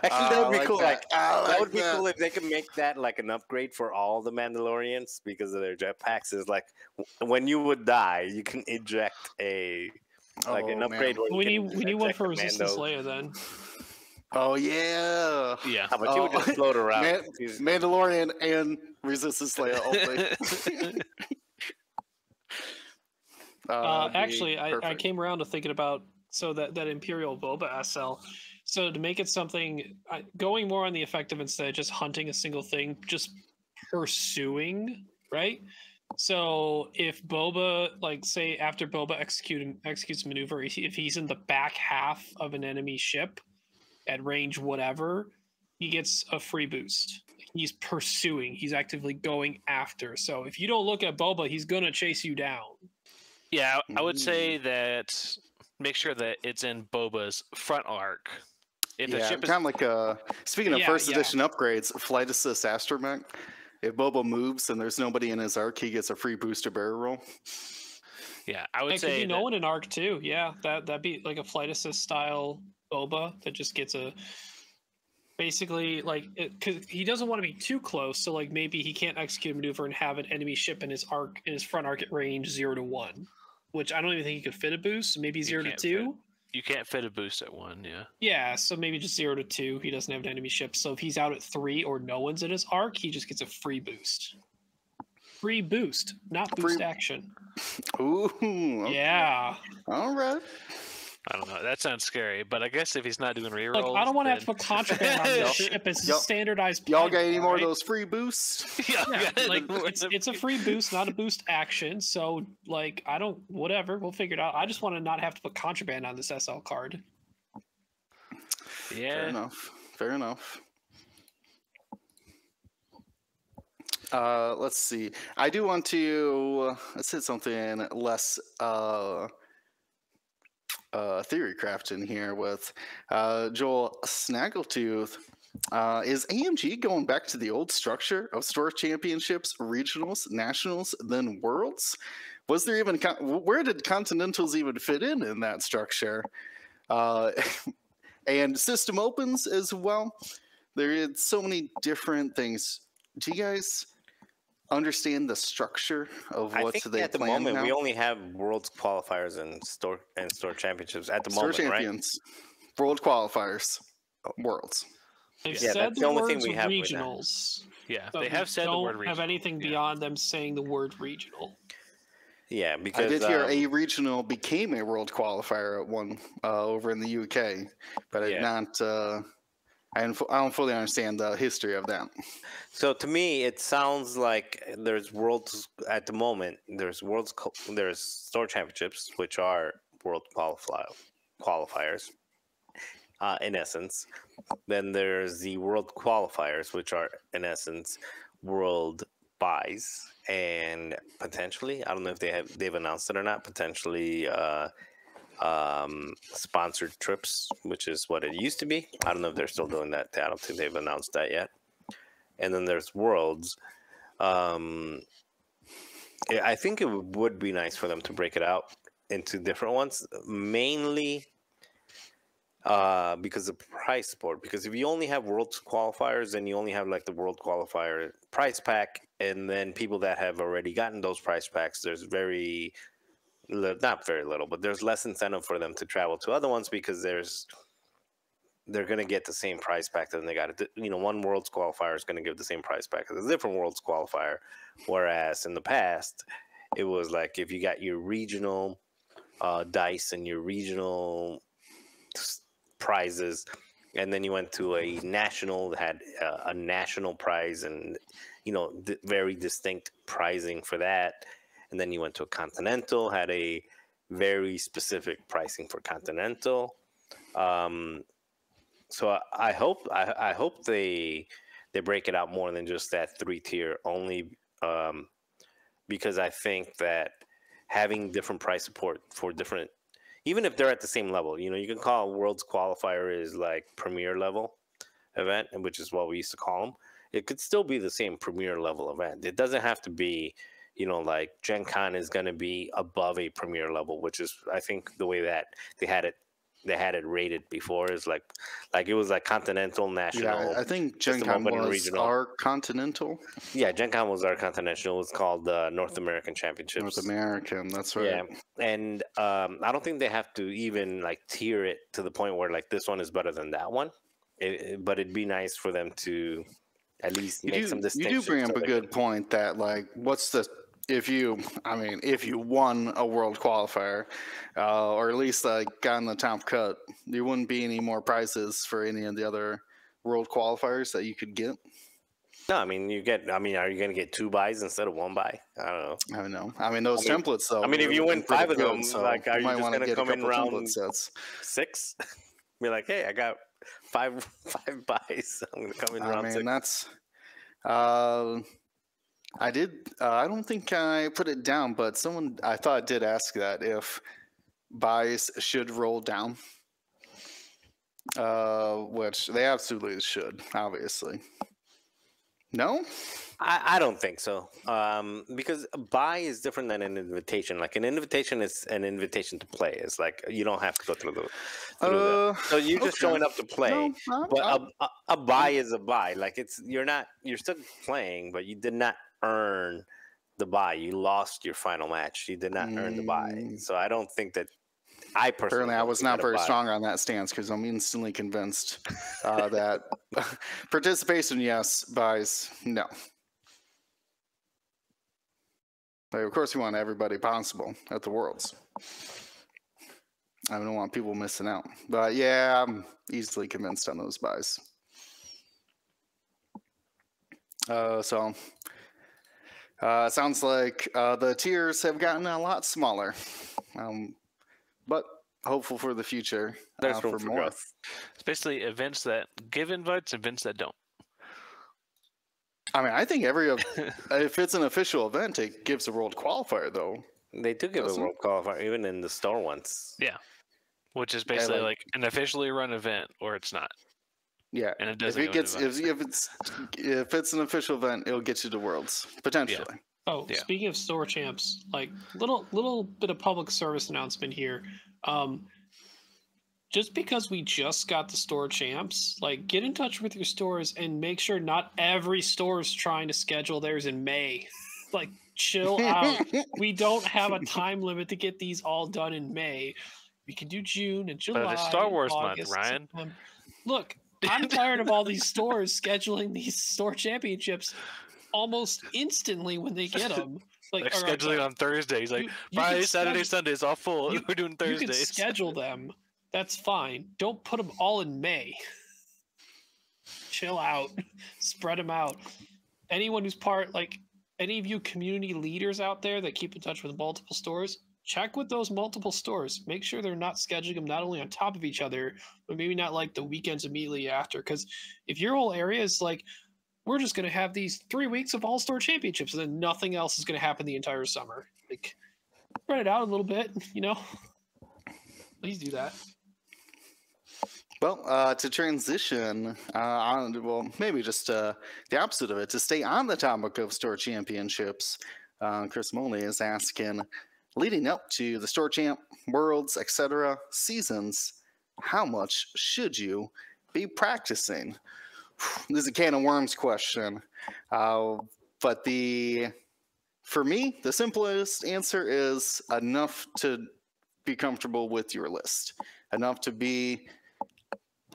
Actually, that would be cool. That Would be cool if they could make that like an upgrade for all the Mandalorians, because of their jetpacks. Is like when you would die, you can eject an upgrade. Man. Where We you can need one eject for the Resistance Mando. Leia then. Oh yeah. Yeah. How about you would just float around? Mandalorian and Resistance Leia only. Actually, I came around to thinking about that Imperial Boba SL. So to make it something, going more on the effective instead of just hunting a single thing, just pursuing, right? So if Boba, like say after Boba executes a maneuver, if he's in the back half of an enemy ship at range whatever, he gets a free boost. He's pursuing. He's actively going after. So if you don't look at Boba, he's gonna chase you down. Yeah, I would say that make sure that it's in Boba's front arc. If the ship is kind of like speaking of first edition upgrades, flight assist astromech. If Boba moves and there's nobody in his arc, he gets a free booster barrel roll. Yeah, I would say could be no one in arc too. Yeah, that'd be like a flight assist style Boba that just gets a basically like because he doesn't want to be too close. So like maybe he can't execute a maneuver and have an enemy ship in his front arc at range 0 to 1, which I don't even think he could fit a boost. Maybe 0 to 2. You can't fit a boost at 1, yeah. Yeah, so maybe just 0 to 2. He doesn't have an enemy ship. So if he's out at 3 or no one's in his arc, he just gets a free boost. Free boost, not boost action. Ooh. Okay. Yeah. All right. I don't know. That sounds scary, but I guess if he's not doing rerolls, Look, I don't want to have to put contraband on this ship. It's a standardized. Y'all got any more of those free boosts? Yeah, like it's a free boost, not a boost action. So like whatever, we'll figure it out. I just want to not have to put contraband on this SL card. Yeah. Fair enough. Let's see. I do want to let's hit something less theory craft in here with Joel Snaggletooth. Is AMG going back to the old structure of store championships, regionals, nationals, then worlds? Was there even where did continentals even fit in that structure? And system opens as well. There is so many different things. Do you guys understand the structure of I what think they at the plan moment now. we only have Worlds qualifiers and store championships at the Store moment, right? champions, world qualifiers, worlds. They've Yeah, said that's the the only thing words we have right now. regionals. Yeah, But they we have said the word don't regional. have anything Yeah. beyond them saying the word regional. Yeah, I because did hear a regional became a world qualifier at one over in the UK, but I did Yeah. not. I don't fully understand the history of that. So to me, it sounds like there's worlds at the moment. There's there's store championships, which are world qualifiers, in essence. Then there's the world qualifiers, which are in essence world buys, and potentially, I don't know if they've announced it or not. Potentially. Sponsored trips, which is what it used to be. I don't know if they're still doing that. I don't think they've announced that yet. And then there's worlds. I think it would be nice for them to break it out into different ones, mainly because of price sport. Because if you only have world qualifiers, then you only have like the world qualifier price pack, and then people that have already gotten those price packs, there's not very little, but there's less incentive for them to travel to other ones because they're going to get the same price pack that they got. One Worlds qualifier is going to give the same price pack as a different Worlds qualifier, whereas in the past it was like if you got your regional dice and your regional prizes, and then you went to a national that had a national prize and very distinct pricing for that. And then you went to a continental, had a very specific pricing for continental. So I hope they break it out more than just that 3-tier only, because I think that having different price support for different, even if they're at the same level, you can call Worlds qualifier is like premier level event, which is what we used to call them. It could still be the same premier level event. It doesn't have to be. Like Gen Con is going to be above a premier level, which is, I think, the way that they had it rated before is like it was like continental, national. Yeah, I think Gen Con was regional. our continental. Yeah, Gen Con was our continental. It was called North American Championships. North American, that's right. Yeah, and I don't think they have to even like tier it to the point where like this one is better than that one. But it'd be nice for them to at least make some distinctions. You do bring up a good point that like, if you won a world qualifier, or at least like got in the top cut, there wouldn't be any more prizes for any of the other world qualifiers that you could get. No, are you going to get 2 buys instead of 1 buy? I don't know. I mean, those templates though. If you win 5 of them, so like, are you just going to come in round sets. 6? Be like, hey, I got 5 buys. I'm going to come in round 6. That's. I don't think I put it down, but someone I thought did ask that if buys should roll down, which they absolutely should, obviously. No? I don't think so, because a buy is different than an invitation. Like an invitation is an invitation to play. It's like you don't have to go through that. So you're just showing up to play. But a buy is a buy. Like you're still playing, but you did not earn the buy. You lost your final match. You did not earn the buy. So I don't think that. I personally, apparently, I was not very strong on that stance because I'm instantly convinced that participation, yes, buys, no. But of course, we want everybody possible at the Worlds. I don't want people missing out. But yeah, I'm easily convinced on those buys. So it sounds like the tiers have gotten a lot smaller. But hopeful for the future. There's room for more. Growth. It's basically events that give invites, events that don't. I mean, I think if it's an official event, it gives a world qualifier, though. They do give a world qualifier, even in the store ones. Yeah, which is basically like an officially run event, or it's not. Yeah, and it doesn't. If it's an official event, it'll get you to Worlds potentially. Yeah. Oh, yeah. Speaking of store champs, like little bit of public service announcement here. just because we just got the store champs, like get in touch with your stores and make sure not every store is trying to schedule theirs in May. Like, chill out. We don't have a time limit to get these all done in May. We can do June and July. But it's Star Wars August, month, Ryan. September. Look, I'm tired of all these stores scheduling these store championships almost instantly when they get them. Like scheduling on Thursdays, like Friday, Saturday, Sunday is all full. We're doing Thursdays. You can schedule them. That's fine. Don't put them all in May. Chill out. Spread them out. Anyone who's any of you community leaders out there that keep in touch with multiple stores, check with those multiple stores. Make sure they're not scheduling them not only on top of each other, but maybe not like the weekends immediately after. Because if your whole area is like, we're just going to have these 3 weeks of all-store championships, and then nothing else is going to happen the entire summer. Like, spread it out a little bit, Please do that. Well, to transition maybe just the opposite of it, to stay on the topic of store championships, Chris Moley is asking, leading up to the store champ, worlds, etc. seasons, how much should you be practicing? This is a can of worms question, but for me, the simplest answer is enough to be comfortable with your list, enough to be,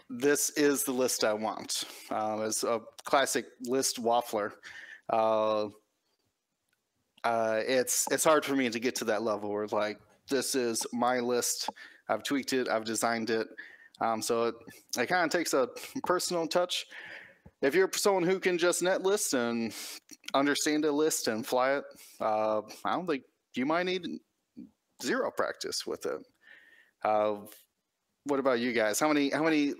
this is the list I want. As a classic list waffler, it's hard for me to get to that level where like, this is my list. I've tweaked it. I've designed it. So it kind of takes a personal touch. If you're someone who can just net list and understand a list and fly it, I don't think you might need zero practice with it. What about you guys? How many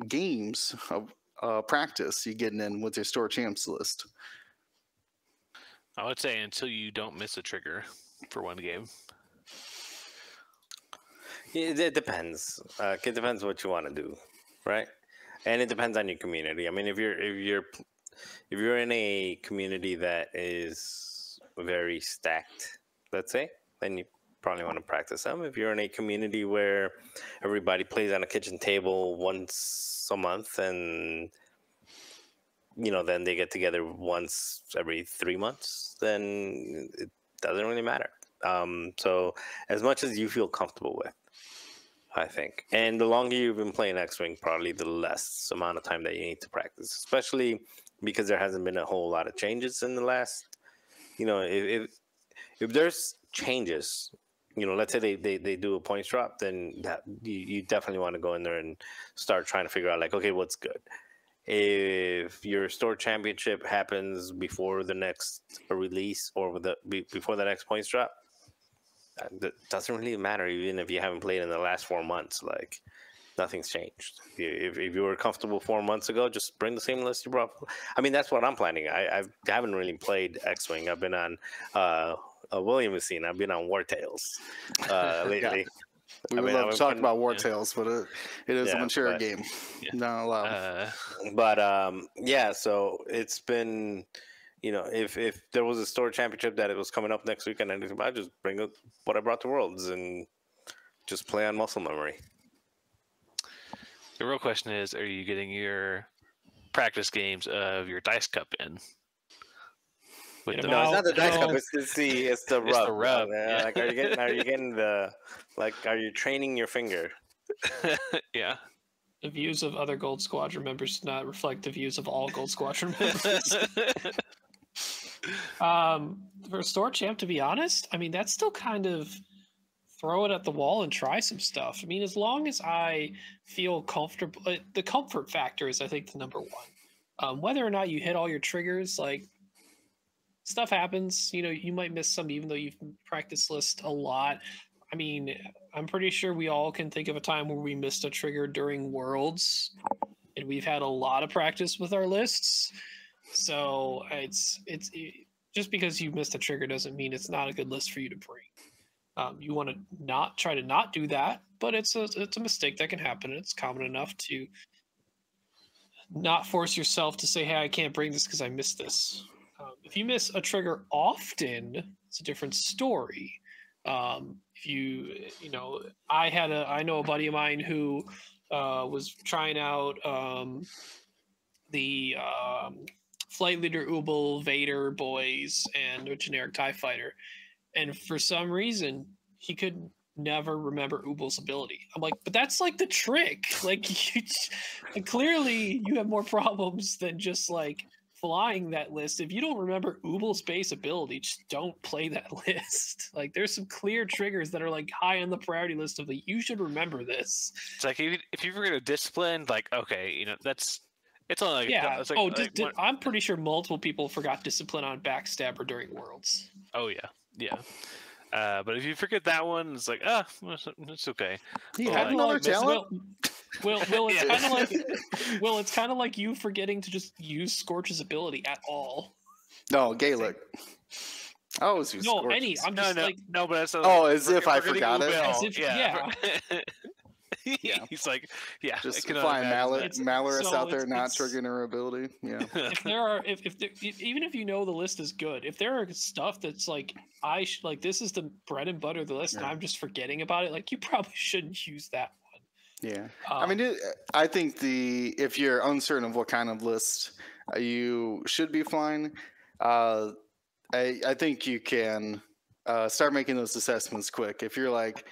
games of practice you getting in with your store champs list? I would say until you don't miss a trigger for one game. It depends. It depends what you want to do, right? And it depends on your community. I mean, if you're in a community that is very stacked, let's say, then you probably want to practice them. If you're in a community where everybody plays on a kitchen table once a month, and then they get together once every 3 months, then it doesn't really matter. So as much as you feel comfortable with, I think. And the longer you've been playing X-Wing, probably the less amount of time that you need to practice, especially because there hasn't been a whole lot of changes in the last, if there's changes, let's say they do a points drop, then that you definitely want to go in there and start trying to figure out like, okay, what's good. If your store championship happens before the next release or before the next points drop, that doesn't really matter, even if you haven't played in the last 4 months. Like, nothing's changed. If you were comfortable 4 months ago, just bring the same list you brought. I mean, that's what I'm planning. I haven't really played X-Wing. I've been on William has seen. I've been on War Tales lately. We would love to talk about War Tales, but it is a mature game. Yeah. Not allowed. So it's been, if there was a store championship that it was coming up next week, and I'd just bring up what I brought to Worlds and just play on muscle memory. The real question is, are you getting your practice games of your dice cup in? No, it's not the dice cup. It's the rub. It's the rub. Yeah. Like, are you training your finger? Yeah. The views of other Gold Squadron members do not reflect the views of all Gold Squadron members. For store champ, to be honest, I mean, that's still kind of throw it at the wall and try some stuff. I mean, as long as I feel comfortable, the comfort factor is, I think, the number one. Whether or not you hit all your triggers, like, stuff happens. You might miss some, even though you've practiced list a lot. I mean, I'm pretty sure we all can think of a time where we missed a trigger during Worlds, and we've had a lot of practice with our lists. So it's just because you missed a trigger doesn't mean it's not a good list for you to bring. You want to not try to not do that, but it's a mistake that can happen, and it's common enough to not force yourself to say, "Hey, I can't bring this because I missed this." If you miss a trigger often, it's a different story. If you know, I know a buddy of mine who was trying out the Flight Leader Ubel Vader boys and a generic TIE fighter, and for some reason he could never remember Ubel's ability. I'm like, but that's like the trick. Like, clearly you have more problems than just like flying that list. If you don't remember Ubel's base ability, just don't play that list. Like, there's some clear triggers that are like high on the priority list of like, you should remember this. It's like if you were going to discipline, like, okay, you know, it's only like, Yeah. it's like, I'm pretty sure multiple people forgot discipline on Backstabber during Worlds. oh yeah. But if you forget that one, it's like, it's okay. He Well, had like- another talent. Well, it's kind of like, it's kind of like you forgetting to just use Scorch's ability at all. No, Gaelic. I always use No, Scorch. I'm just like, no, but that's Oh, as if I forgot it? As if- yeah. Yeah. He's like, yeah, Just I cannot flying imagine Malorus so out there not it's- triggering her ability. Yeah. if there are, even if you know the list is good, if there are stuff that's like, like this is the bread and butter of the list, and Yeah. I'm just forgetting about it, like you probably shouldn't use that one. Yeah. I mean, I think if you're uncertain of what kind of list you should be flying, I think you can start making those assessments quick. If you're like,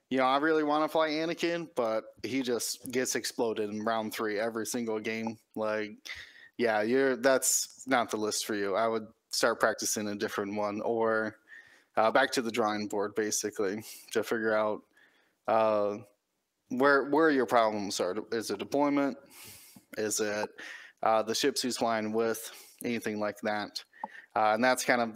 you know, I really want to fly Anakin, but he just gets exploded in round 3 every single game. Like, yeah, that's not the list for you. I would start practicing a different one, or back to the drawing board, basically, to figure out where your problems are. Is it deployment? Is it the ships he's flying with? Anything like that? And that's kind of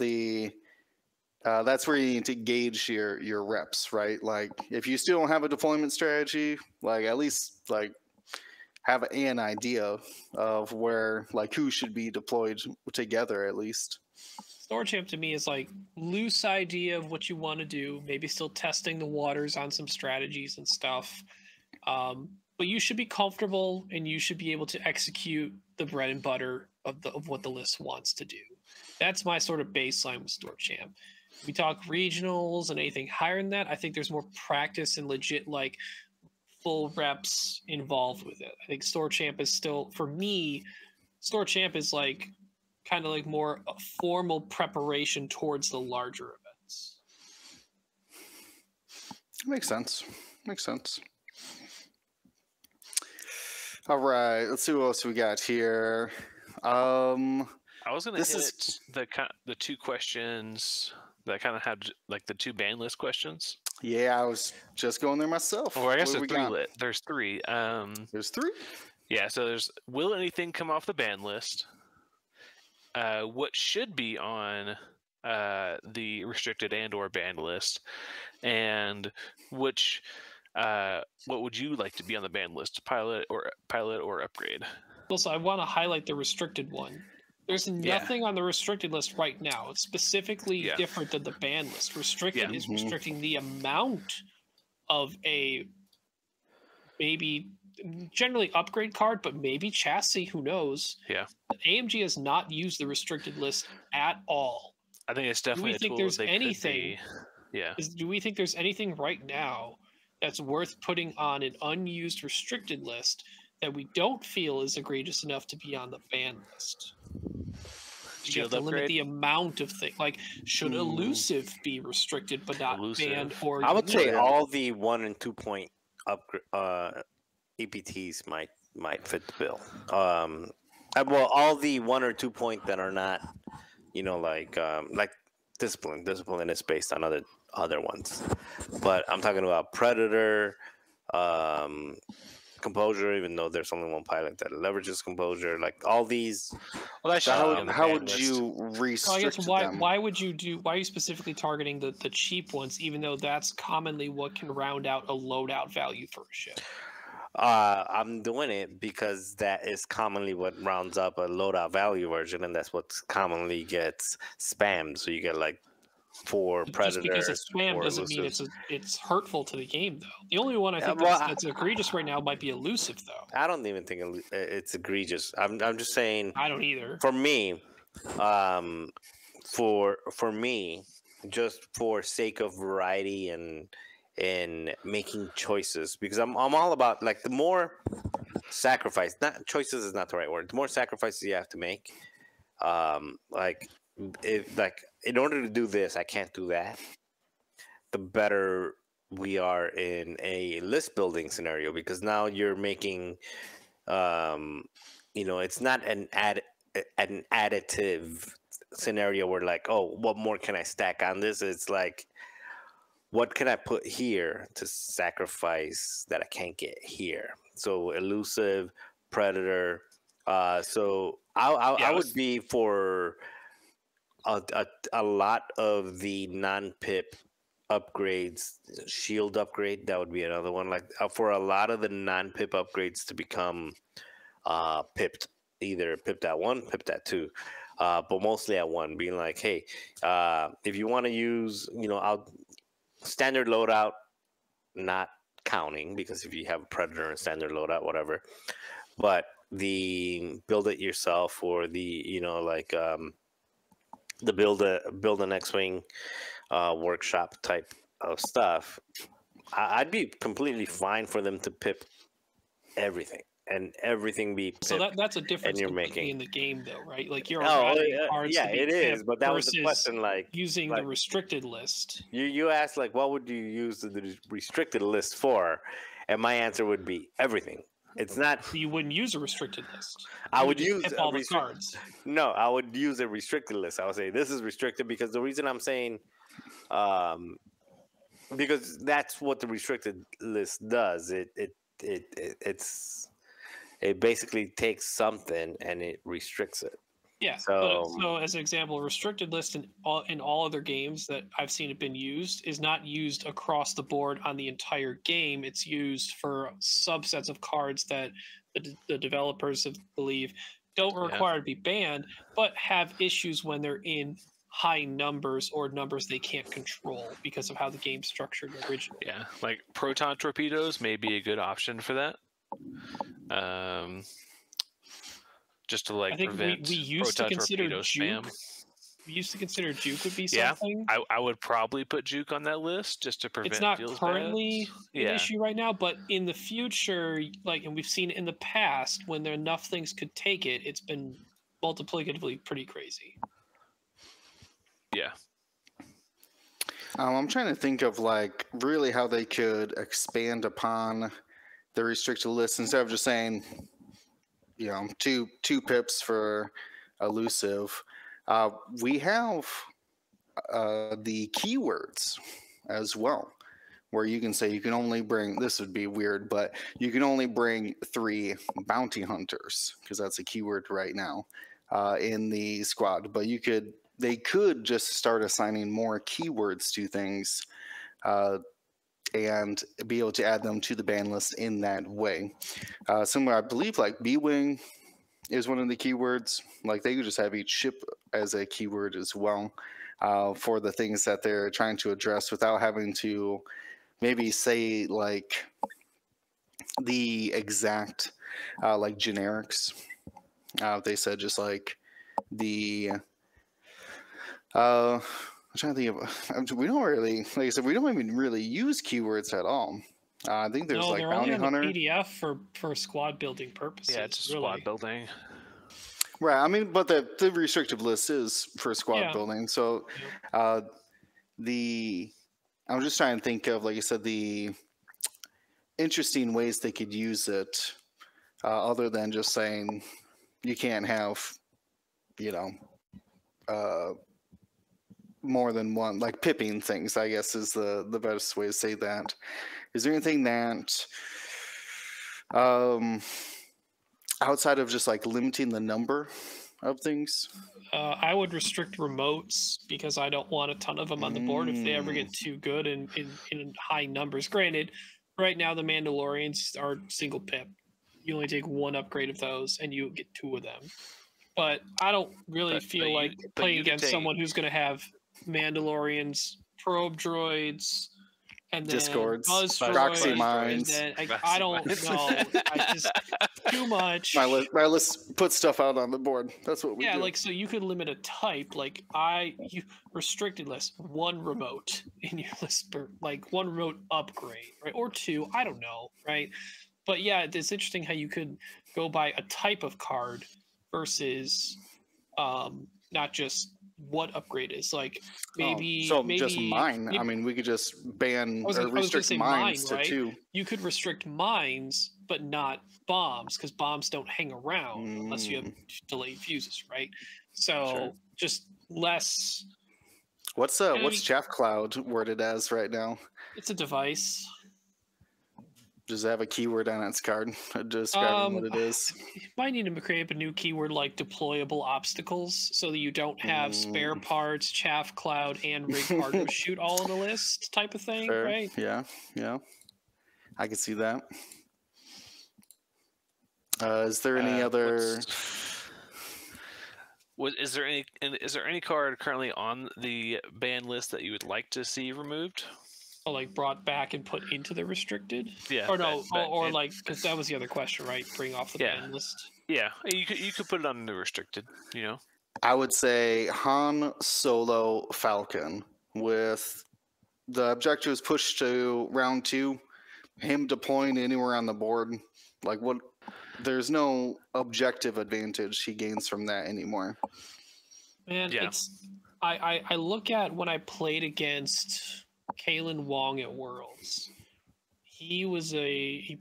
that's where you need to gauge your reps, right? Like, if you still don't have a deployment strategy, like, at least like have an idea of where, like, who should be deployed together at least. Store Champ to me is like loose idea of what you want to do, maybe still testing the waters on some strategies and stuff. But you should be comfortable and you should be able to execute the bread and butter of what the list wants to do. That's my sort of baseline with Store Champ. We talk regionals and anything higher than that, I think there's more practice and legit like full reps involved with it. I think Store Champ is still, for me, Store Champ is like kind of like more a formal preparation towards the larger events. Makes sense. All right, let's see what else we got here. I was gonna This hit is- the 2 questions that kind of had like the 2 ban list questions. Yeah, I was just going there myself. Or I guess What do there's we 3 got? There's 3. There's 3. Yeah, so there's, will anything come off the ban list? What should be on the restricted and/or banned list, and what would you like to be on the ban list? Pilot or upgrade? Also, I want to highlight the restricted one. There's nothing on the restricted list right now. It's specifically different than the ban list. Restricted is restricting the amount of a maybe generally upgrade card, but maybe chassis, who knows? Yeah. AMG has not used the restricted list at all. I think it's definitely a think tool there's that they anything- could be. Yeah. Do we think there's anything right now that's worth putting on an unused restricted list that we don't feel is egregious enough to be on the ban list? You have Shield to limit upgrade? the amount of things. Like, should elusive be restricted but not Elusive. banned? Or I would say used? all the 1 and 2 point EPTs might fit the bill. Well, all the 1 or 2 point that are not, you know, like discipline. Discipline is based on other ones, but I'm talking about Predator, Composure. Even though there's only one pilot that leverages Composure, like all these. Well, that So should how be would, on the how ban would list. you So I restrict guess them? why are you specifically targeting the cheap ones, even though that's commonly what can round out a loadout value for a ship? I'm doing it because that is commonly what rounds up a loadout value version, and that's what commonly gets spammed. So you get like 4 Predators. Just because it's spam 4 doesn't mean elusives. it's hurtful to the game, though. The only one I think well, that's egregious right now might be elusive, though. I don't even think it's egregious. I'm just saying. I don't either. For me, for me, just for sake of variety and making choices, because I'm all about like the more sacrifice, not choices is not the right word. The more sacrifices you have to make, like if like in order to do this, I can't do that. The better we are in a list building scenario, because now you're making, it's not an additive scenario where like, oh, what more can I stack on this? It's like, what can I put here to sacrifice that I can't get here? So elusive, predator. So I would be for a lot of the non-pip upgrades. Shield upgrade, that would be another one. Like for a lot of the non-pip upgrades to become pipped, either pipped at 1, pipped at 2. But mostly at 1, being like, hey, if you want to use, standard loadout, not counting, because if you have a predator and standard loadout, whatever. But the build it yourself, or the the build an X-wing workshop type of stuff, I'd be completely fine for them to pip everything. And everything be pipped, so that's a difference you're completely making in the game, though, right? Like you're oh adding cards yeah, to be it is. pipped But that was the versus question. Like using the restricted list. You asked like, what would you use the restricted list for? And my answer would be everything. It's not. You wouldn't use a restricted list. I You would just use pip a all the cards. No, I would use a restricted list. I would say this is restricted because the reason I'm saying, because that's what the restricted list does. It basically takes something and it restricts it. Yeah. So as an example, restricted list in all other games that I've seen it been used is not used across the board on the entire game. It's used for subsets of cards that the developers believe don't require to be banned, but have issues when they're in high numbers or numbers they can't control because of how the game's structured originally. Yeah, like proton torpedoes may be a good option for that. Just to like I think prevent we used to proton consider torpedo juke. spam. We used to consider juke would be something. I would probably put juke on that list just to prevent. It's not feels currently bad. an issue right now, but in the future, like, and we've seen it in the past, when there enough things could take it, it's been multiplicatively pretty crazy. Yeah. I'm trying to think of like really how they could expand upon the restricted list instead of just saying, two pips for elusive. We have the keywords as well, where you can say you can only bring, this would be weird, but you can only bring 3 bounty hunters, because that's a keyword right now in the squad. But they could just start assigning more keywords to things and be able to add them to the ban list in that way. Similar, I believe, like B-Wing is one of the keywords. Like they could just have each ship as a keyword as well for the things that they're trying to address without having to maybe say like the exact like generics. They said just like the I'm trying to think of. We don't really, like I said, we don't even really use keywords at all. I think there's like they're bounty only on hunter. the PDF for squad building purposes. Yeah, it's really. squad building. Right. I mean, but the restrictive list is for squad building. So I'm just trying to think of, like you said, the interesting ways they could use it, other than just saying you can't have, more than one, like pipping things, I guess is the best way to say that. Is there anything that outside of just like limiting the number of things? I would restrict remotes because I don't want a ton of them on the board if they ever get too good in high numbers. Granted, right now the Mandalorians are single pip. You only take 1 upgrade of those and you get 2 of them. But I don't really feel like playing against someone who's going to have Mandalorians, probe droids, and then Discords, Buzzsprout, Proxy and Mines. then I Proxy don't Mines. know. I just too much. My list puts stuff out on the board. That's what we Yeah, do. like so you could limit a type. Like you restricted list, one remote in your list, like one remote upgrade, right, or two. I don't know, right? But yeah, it's interesting how you could go by a type of card versus not just what upgrade is. Like maybe just mine. maybe- I mean, we could just ban I was or gonna restrict say mines mine, to right? 2. You could restrict mines, but not bombs, because bombs don't hang around unless you have delayed fuses, right? So Sure. just less. What's I mean- Chaff Cloud worded as right now? It's a device. Does it have a keyword on its card describing what it is? You might need to create a new keyword like deployable obstacles, so that you don't have spare parts, chaff cloud, and rig cargo shoot all in the list type of thing, Fair. right? Yeah. I can see that. Is there any other? Is there any card currently on the ban list that you would like to see removed? Or like brought back and put into the restricted? Yeah. Or no, or like, because that was the other question, right? Bring off the Yeah. ban list. Yeah, you could put it on the restricted. You know. I would say Han Solo Falcon with the objectives pushed to round 2. Him deploying anywhere on the board, like what? There's no objective advantage he gains from that anymore. Man, Yeah. I look at when I played against Kalen Wong at Worlds. He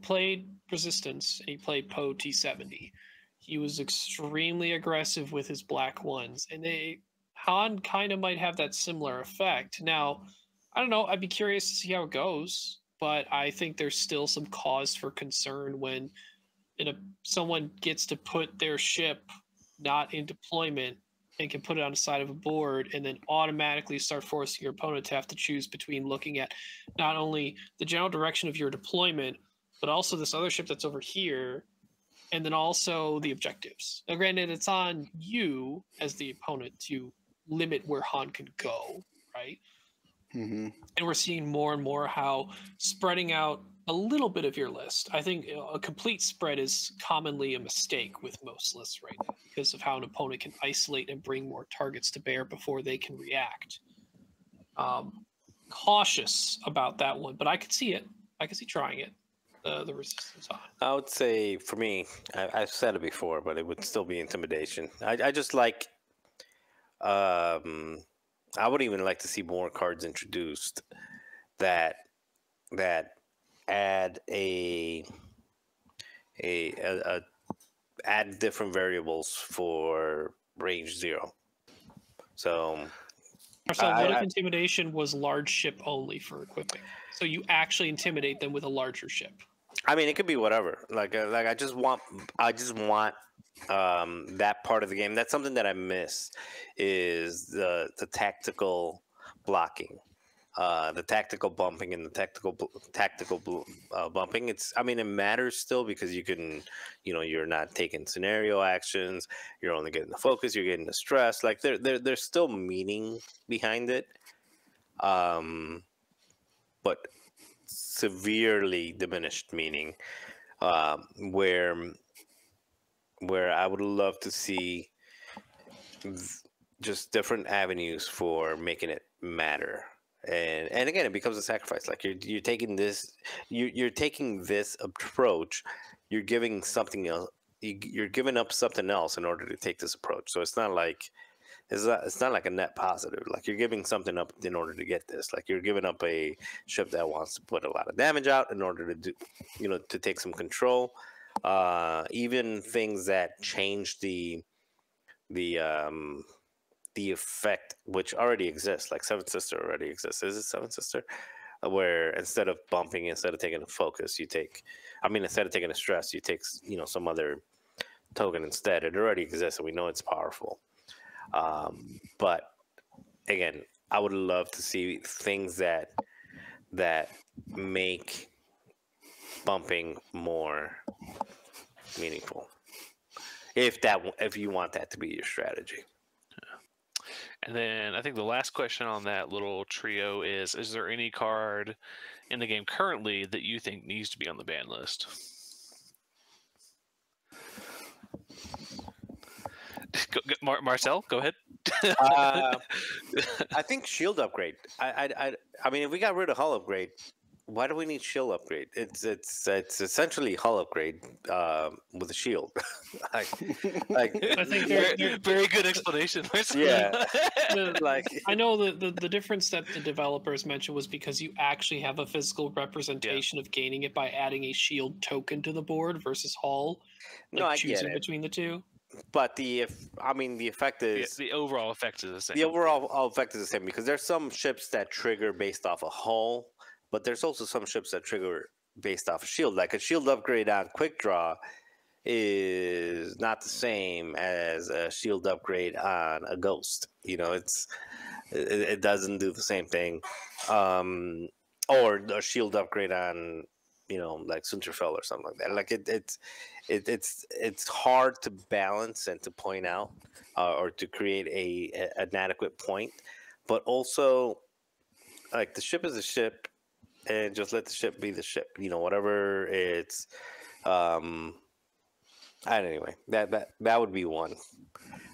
played Resistance and he played Poe T70. He was extremely aggressive with his black ones, and Han kind of might have that similar effect. Now, I don't know. I'd be curious to see how it goes, but I think there's still some cause for concern when someone gets to put their ship not in deployment and can put it on the side of a board and then automatically start forcing your opponent to have to choose between looking at not only the general direction of your deployment, but also this other ship that's over here, and then also the objectives. Now, granted, it's on you as the opponent to limit where Han can go, right? Mm-hmm. And we're seeing more and more how spreading out a little bit of your list. I think a complete spread is commonly a mistake with most lists right now because of how an opponent can isolate and bring more targets to bear before they can react. Cautious about that one, but I could see it. I could see trying it. The resistance on. I would say for me, I've said it before, but it would still be intimidation. I just like, I would even like to see more cards introduced that add add different variables for range 0. So Marcel, what if intimidation was large ship only for equipping? So you actually intimidate them with a larger ship. I mean, it could be whatever. Like I just want that part of the game. That's something that I miss is the tactical blocking, the tactical bumping, and the tactical bumping. I mean, it matters still because you can, you're not taking scenario actions. You're only getting the focus. You're getting the stress. Like there's still meaning behind it, but severely diminished meaning, where I would love to see just different avenues for making it matter. And again, it becomes a sacrifice. Like you're taking this, you're taking this approach. You're giving something else. You're giving up something else in order to take this approach. So it's not like a net positive. Like you're giving something up in order to get this. Like you're giving up a ship that wants to put a lot of damage out in order to do, to take some control. Even things that change the effect, which already exists, like Seven Sister already exists. Is it Seven Sister? Where instead of bumping, instead of taking a focus, instead of taking a stress, you take, some other token instead. It already exists, and we know it's powerful. But again, I would love to see things that make bumping more meaningful. If you want that to be your strategy. And then I think the last question on that little trio is there any card in the game currently that you think needs to be on the ban list? Marcel, go ahead. I think shield upgrade. I mean, if we got rid of hull upgrade, why do we need shield upgrade? It's essentially hull upgrade with a shield. like, I think very good explanation. Yeah. I know the difference that the developers mentioned was because you actually have a physical representation of gaining it by adding a shield token to the board versus hull. No, I get choosing it. between the two. But the effect is the overall effect is the same. The overall effect is the same because there's some ships that trigger based off a hull, but there's also some ships that trigger based off a shield. Like a shield upgrade on quick draw is not the same as a shield upgrade on a ghost. You know, it doesn't do the same thing. Or a shield upgrade on, you know, like Sunterfell or something like that. Like it's hard to balance and to point out or to create an adequate point, but also like the ship is a ship, and just let the ship be the ship. You know, whatever it's. Anyway, that would be one.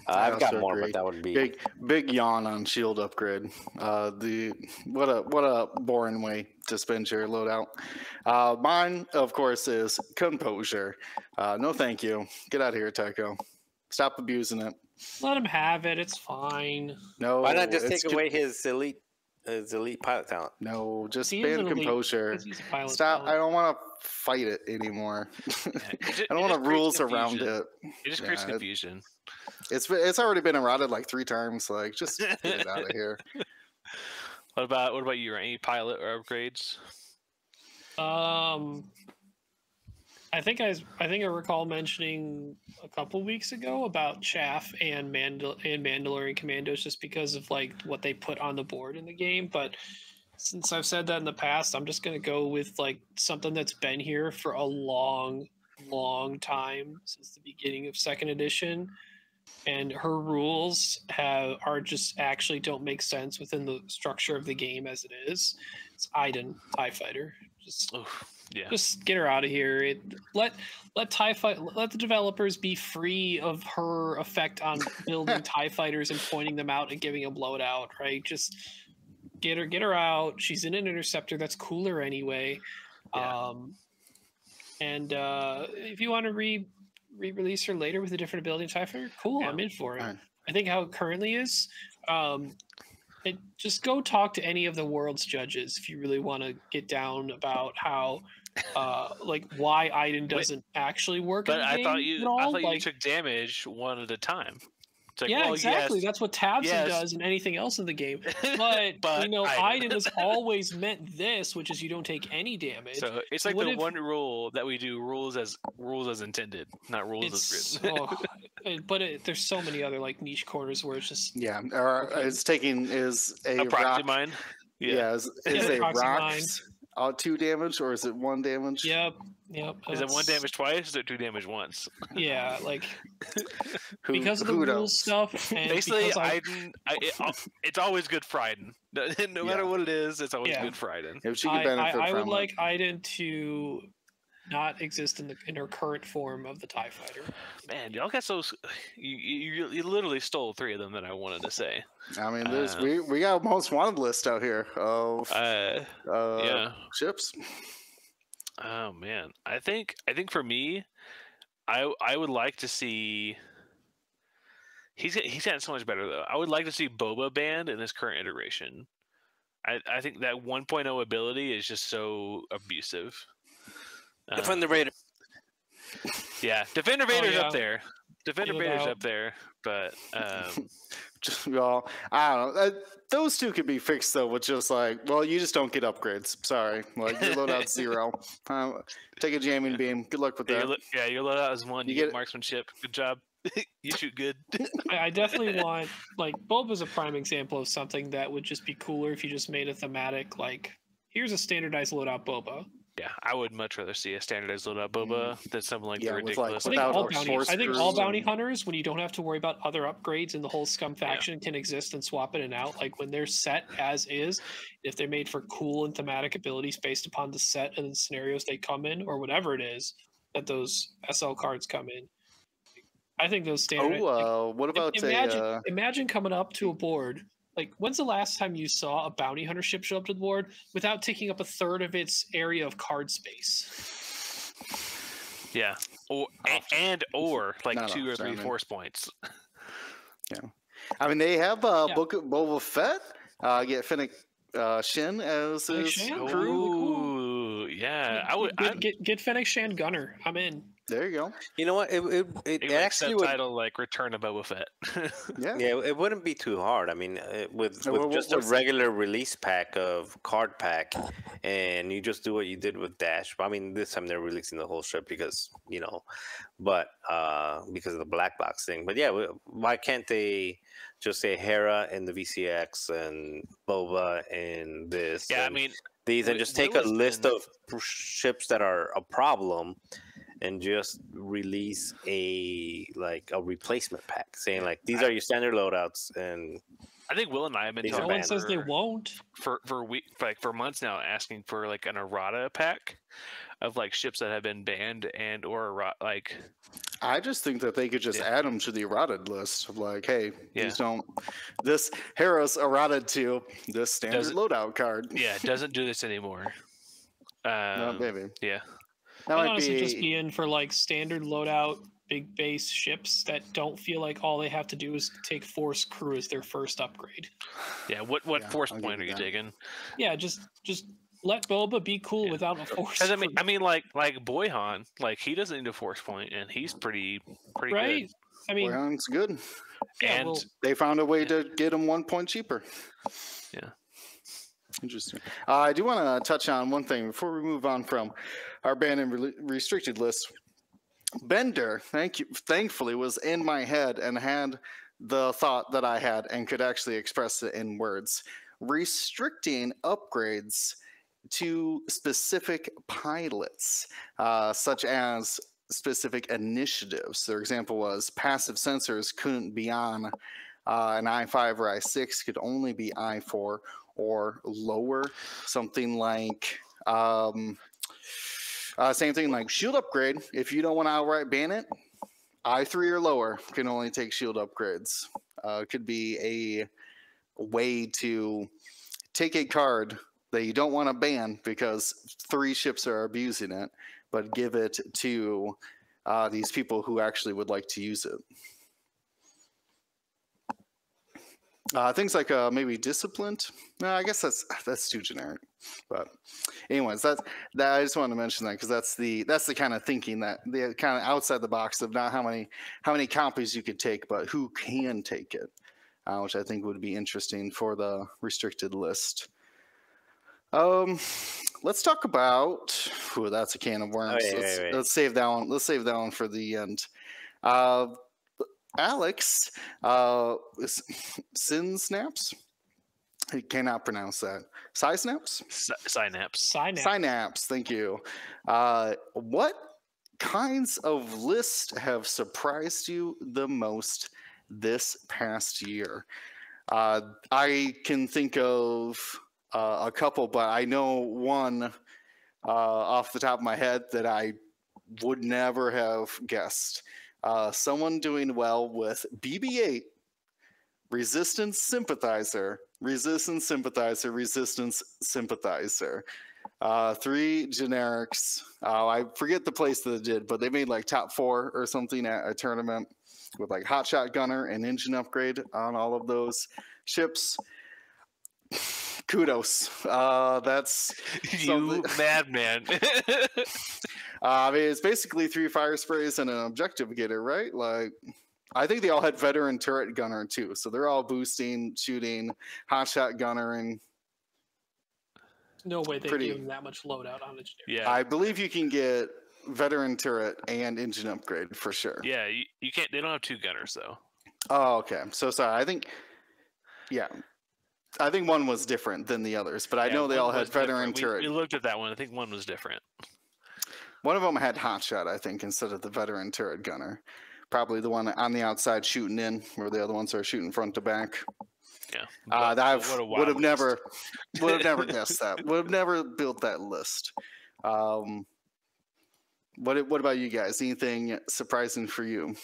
I've got more, but that would be big yawn on shield upgrade. What a boring way to spend your loadout. Mine, of course, is composure. No, thank you. Get out of here, Tycho. Stop abusing it. Let him have it. It's fine. No, why not just take away his elite pilot talent? No, just He is ban an elite- composure. he's a pilot Stop! talent. I don't want to fight it anymore. I don't It want just rules creates around confusion. it. It just creates confusion. It's already been eroded like 3 times. Like, just get it out of here. What about you? Any pilot or upgrades? I think I recall mentioning a couple weeks ago about Chaff and Mandalorian Commandos just because of like what they put on the board in the game. But since I've said that in the past, I'm just gonna go with like something that's been here for a long time since the beginning of 2nd edition. And her rules are just actually don't make sense within the structure of the game as it is. It's Iden, TIE Fighter. Just get her out of here. Let the developers be free of her effect on building TIE fighters and pointing them out and giving them loadout. Right? Just get her out. She's in an interceptor that's cooler anyway. Yeah. And if you want to re-release her later with a different ability in TIE Fighter, cool. Yeah. I'm in for it. Right. I think how it currently is. Just go talk to any of the world's judges if you really want to get down about how like why Iden doesn't actually work. But in the I game thought at all. you took damage one at a time. It's like, Yeah, well, exactly. yes, That's what Tabson yes. does and anything else in the game. But, But you know, Iden. Iden has always meant this, which is you don't take any damage. So it's like What the if- one rule that we do rules as intended, not rules as written. There's so many other like niche corners where it's just Yeah, or is a A proxy rock. mine. Yeah, is Yeah, a proxy rocks 2 damage or is it 1 damage? Yep. Is it 1 damage twice? Or is it 2 damage once? Yeah, like Who- because of the who rules knows? stuff. And Basically, because it's always good for Iden. No matter what it is, it's always Yeah. good for Iden. If she could benefit I would from like Iden to not exist in her current form of the TIE Fighter. Man, y'all got so you literally stole 3 of them that I wanted to say. I mean, there's we got a most wanted list out here of Yeah. ships. Oh man, I think for me, I would like to see. He's gotten so much better though. I would like to see Boba banned in this current iteration. I think that 1.0 ability is just so abusive. Defender Raider. Yeah, Defender Vader's yeah. up there. Defender No Vader's doubt. up there, but Well, I don't know. Those 2 could be fixed though with just like, well, you just don't get upgrades. Sorry, like your loadout's 0. Take a jamming beam. Good luck with that. your loadout is 1. You You get get- marksmanship. Good job. You shoot good. I definitely want like Boba's a prime example of something that would just be cooler if you just made a thematic like here's a standardized loadout Boba. Yeah, I would much rather see a standardized loadout boba than something like Yeah, the with, like, ridiculous. without I think all sorcerers bounty and- hunters, when you don't have to worry about other upgrades and the whole scum faction can exist and swap in and out, like when they're set as is, if they're made for cool and thematic abilities based upon the set and the scenarios they come in, or whatever it is that those SL cards come in, I think those standard. what about Imagine coming up to a board. Like, when's the last time you saw a bounty hunter ship show up to the board without taking up a third of its area of card space? Yeah, or like Not 2 or 3 often. force points. I mean, they have Yeah. Book of Boba Fett. Get Fennec Shin as Fennec his Shan? crew. Ooh, yeah. I would. Get Fennec Shan Gunner. I'm in. There you go. You know what? It It actually would. subtitle like Return of Boba Fett. Yeah. Yeah, it wouldn't be too hard. I mean, with Well, just a what's- regular release pack of card pack, and you just do what you did with Dash. I mean, this time they're releasing the whole ship because but because of the black box thing. But yeah, why can't they just say Hera in the VCX and Boba in this? Yeah, I and mean, these, and just take a Will's list been- of ships that are a problem. And just release a replacement pack, saying like these are your standard loadouts, and I think Will and I have been These are No talking one says they won't. for months now, asking for like an errata pack of like ships that have been banned and or like. I just think that they could just add them to the errated list of like, hey, these don't. This Hera's errated to this standard loadout card. Yeah, it doesn't do this anymore. No, maybe. Yeah. That I'd might honestly be. just be in for like standard loadout, big base ships that don't feel like all they have to do is take Force crew as their first upgrade. Yeah. What Yeah, force I'll give point you are you that. taking? Yeah, just let Boba be cool without a Force. Because crew. I mean, like Boyhan, like he doesn't need a force point, and he's pretty right? good. I mean, Well, it's good. yeah, And well, They found a way to get them 1 point cheaper. yeah. Interesting. I do want to touch on one thing before we move on from our banned and restricted list. Bender, thankfully, was in my head and had the thought that I had and could actually express it in words. Restricting upgrades to specific pilots, such as specific initiatives. Their example was passive sensors couldn't be on an I-5 or I-6, could only be I-4 or lower. Something like same thing like shield upgrade. If you don't want to outright ban it, I3 or lower can only take shield upgrades. Could be a way to take a card that you don't want to ban because 3 ships are abusing it, but give it to these people who actually would like to use it. Things like maybe disciplined. No, I guess that's too generic. But anyways, that I just wanted to mention that because that's the kind of thinking that the kind of outside the box of not how many copies you could take, but who can take it, which I think would be interesting for the restricted list. Let's talk about. Ooh, that's a can of worms. Wait. Let's save that one. Let's save that one for the end. Alex, Synapse. I cannot pronounce that. Synapse. Synapse. Synapse. Thank you. What kinds of lists have surprised you the most this past year? I can think of a couple, but I know one off the top of my head that I would never have guessed. Someone doing well with BB-8, Resistance Sympathizer, Resistance Sympathizer, Resistance Sympathizer. 3 generics. I forget the place that it did, but they made like top 4 or something at a tournament with like Hotshot Gunner and engine upgrade on all of those ships. Kudos. That's You madman. I mean, it's basically 3 fire sprays and an objective getter, right? Like, I think they all had veteran turret gunner too, so they're all boosting, shooting, hotshot gunner, and no way they pretty- give them that much loadout on the generic. Yeah. I believe you can get veteran turret and engine upgrade for sure. Yeah. You can't. They don't have 2 gunners though. Oh, okay. So sorry. I think, yeah. I think one was different than the others, but I know they all had veteran turret. We looked at that one. I think one was different. One of them had hotshot, I think, instead of the veteran turret gunner. Probably the one on the outside shooting in, where the other ones are shooting front to back. Yeah, I would have never guessed that. Would have never built that list. What about you guys? Anything surprising for you?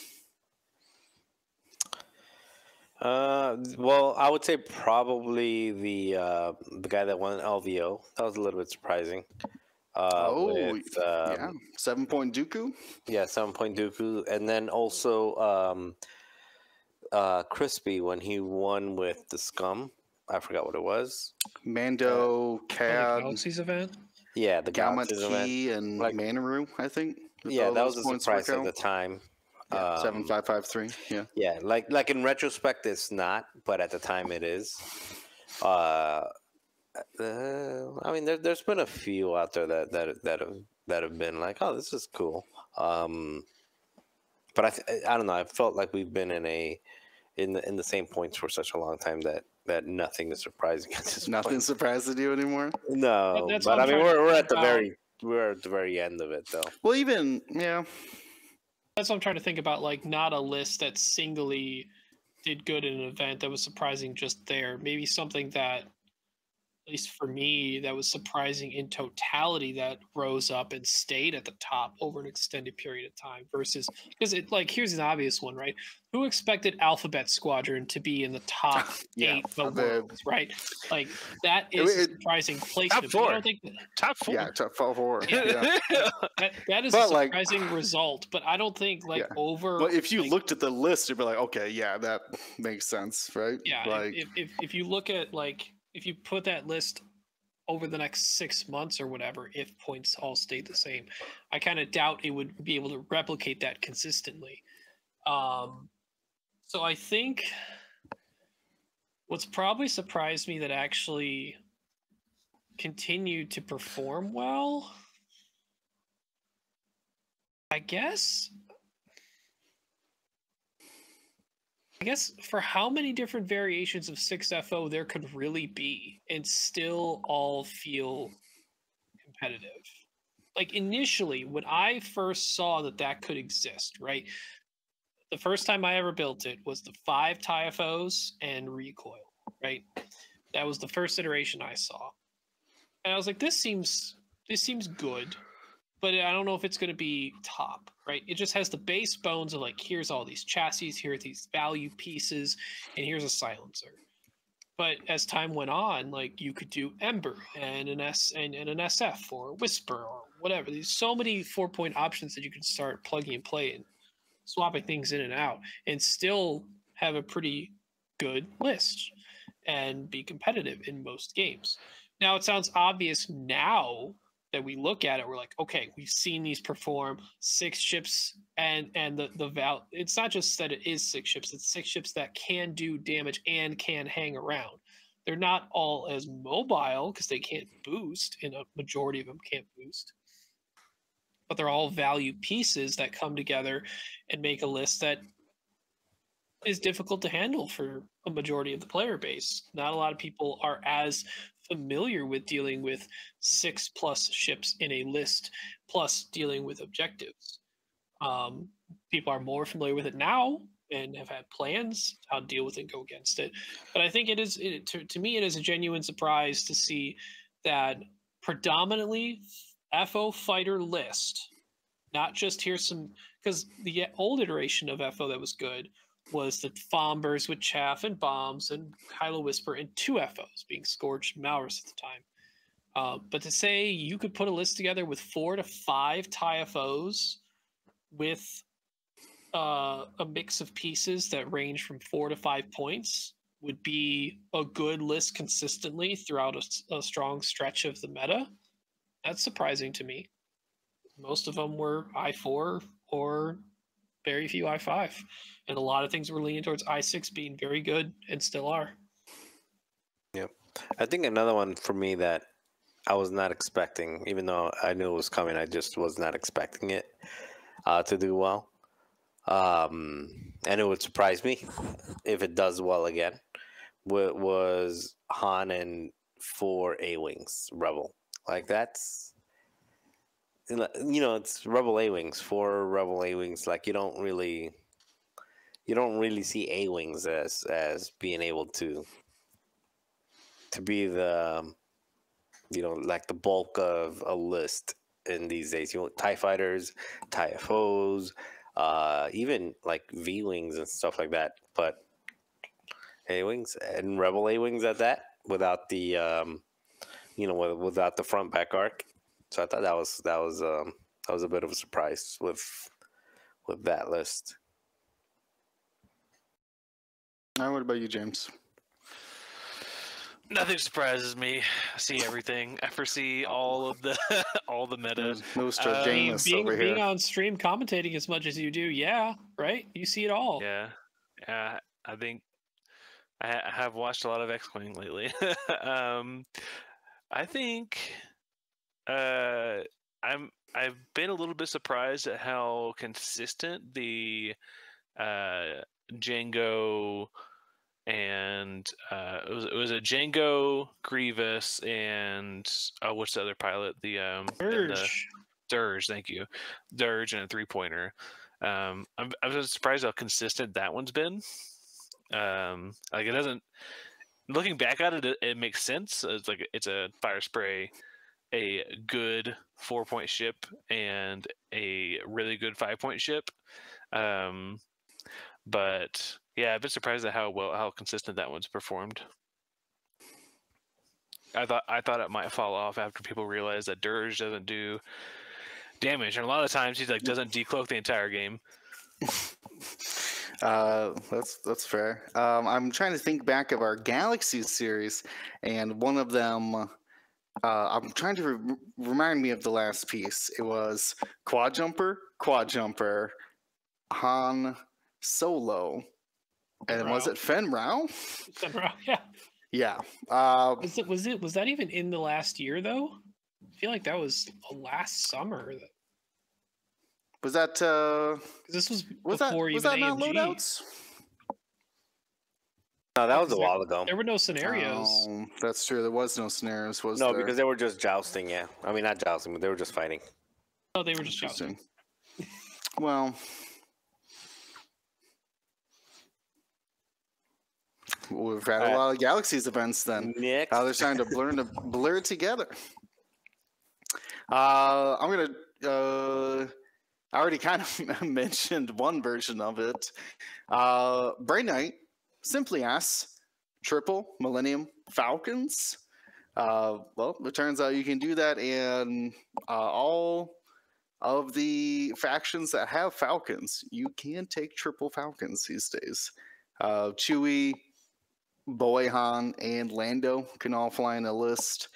Well, I would say probably the guy that won LVO. That was a little bit surprising. Yeah, 7-point Dooku. Yeah, 7-point Dooku, and then also Crispy when he won with the Scum. I forgot what it was. Mando, Cad, Galaxy's event. Yeah, the Galaxy's event, and Manaru, I think. Yeah, that was a surprise at the time. Yeah, 7553. Yeah. Yeah, like in retrospect, it's not, but at the time, it is. I mean, there's been a few out there that have been like, oh, this is cool. But I don't know. I felt like we've been in the same points for such a long time that nothing is surprising at this Nothing point. surprises you anymore. No, That's but what I I'm mean, trying to we're think at the about. very end of it, though. Well, even That's what I'm trying to think about. Like, not a list that singly did good in an event that was surprising just there. Maybe something that, at least for me, that was surprising in totality that rose up and stayed at the top over an extended period of time versus because it like here's an obvious one, right? Who expected Alphabet Squadron to be in the top 8 of the world, right? Like that is a surprising placement. Top 4. I don't think Top 4. Yeah, top 4. Yeah. Yeah. that is But, a surprising result, but I don't think over. Well, if you like, looked at the list, you'd be like, okay, yeah, that makes sense, right? yeah, Like, if you look at if you put that list over the next 6 months or whatever, if points all stayed the same, I kind of doubt it would be able to replicate that consistently. So I think what's probably surprised me that actually continued to perform well, I guess for how many different variations of 6FO there could really be and still all feel competitive. Like initially, when I first saw that could exist, right? The first time I ever built it was the 5 TIFOs and recoil, right? That was the first iteration I saw. And I was like, this seems good, but I don't know if it's going to be top, right? It just has the base bones of like, here's all these chassis, here are these value pieces, and here's a silencer. But as time went on, like you could do Ember and an SF or Whisper or whatever. There's so many 4-point options that you can start plugging and playing, swapping things in and out, and still have a pretty good list and be competitive in most games. Now, it sounds obvious now that we look at it, we're like, okay, we've seen these perform 6 ships and the it's not just that it is 6 ships, it's 6 ships that can do damage and can hang around. They're not all as mobile because they can't boost, and a majority of them can't boost. But they're all value pieces that come together and make a list that is difficult to handle for a majority of the player base. Not a lot of people are as familiar with dealing with 6+ ships in a list, plus dealing with objectives. People are more familiar with it now and have had plans how to deal with it and go against it. But I think to me, it is a genuine surprise to see that predominantly FO fighter list, not just here's some, because the old iteration of FO that was good was the Fombers with Chaff and Bombs and Kylo Whisper and 2 FOs being Scourged and Malrus at the time. But to say you could put a list together with 4 to 5 TIFOs with a mix of pieces that range from 4 to 5 points would be a good list consistently throughout a strong stretch of the meta. That's surprising to me. Most of them were I4 or very few I5. And a lot of things were leaning towards I6 being very good and still are. Yep. I think another one for me that I was not expecting, even though I knew it was coming, I just was not expecting it to do well. And it would surprise me if it does well again, was Han and 4 A-wings Rebel. Like that's it's Rebel A-wings, 4 Rebel A-wings. Like you don't really see A-wings as being able to be the like the bulk of a list in these days. TIE fighters, TIE FOs, even like V-wings and stuff like that. But A-wings and Rebel A-wings at that, without the without the front back arc. So I thought that was a bit of a surprise with that list. Now, what about you, James? Nothing surprises me. I see everything. I foresee all of the all the meta. Mr. James over here. Being on stream commentating as much as you do, yeah, right? You see it all. Yeah, I think I have watched a lot of X-Wing lately. I think I've been a little bit surprised at how consistent the Jango and it was a Jango, Grievous, and what's the other pilot? The Urge. Dirge, thank you, Dirge, and a 3-pointer. I was surprised how consistent that one's been. Like it doesn't. Looking back at it, it makes sense. It's a fire spray, a good 4-point ship, and a really good 5-point ship. But yeah, I've been surprised at how consistent that one's performed. I thought it might fall off after people realize that Dirge doesn't do damage, and a lot of times he's like doesn't decloak the entire game. That's fair. I'm trying to think back of our Galaxy series, and one of them. I'm trying to remind me of the last piece. It was Quad Jumper, Han Solo, and was it Fen Rao? Fen Rao, yeah. Yeah. Was that even in the last year though? I feel like that was last summer. Was that? This was before was even that not AMG. loadouts? No, that was a while ago. There were no scenarios. Oh, that's true. There was no scenarios. No, because they were just jousting. Yeah, I mean not jousting, but they were just fighting. Oh, they were just jousting. Well, we've had a lot of Galaxies events then. Next. They're trying to blur it together. I'm gonna. I already kind of mentioned one version of it. Brain Knight simply asks, triple Millennium Falcons. Well, it turns out you can do that in all of the factions that have Falcons. You can take triple Falcons these days. Chewie, Boy Han, and Lando can all fly in a list.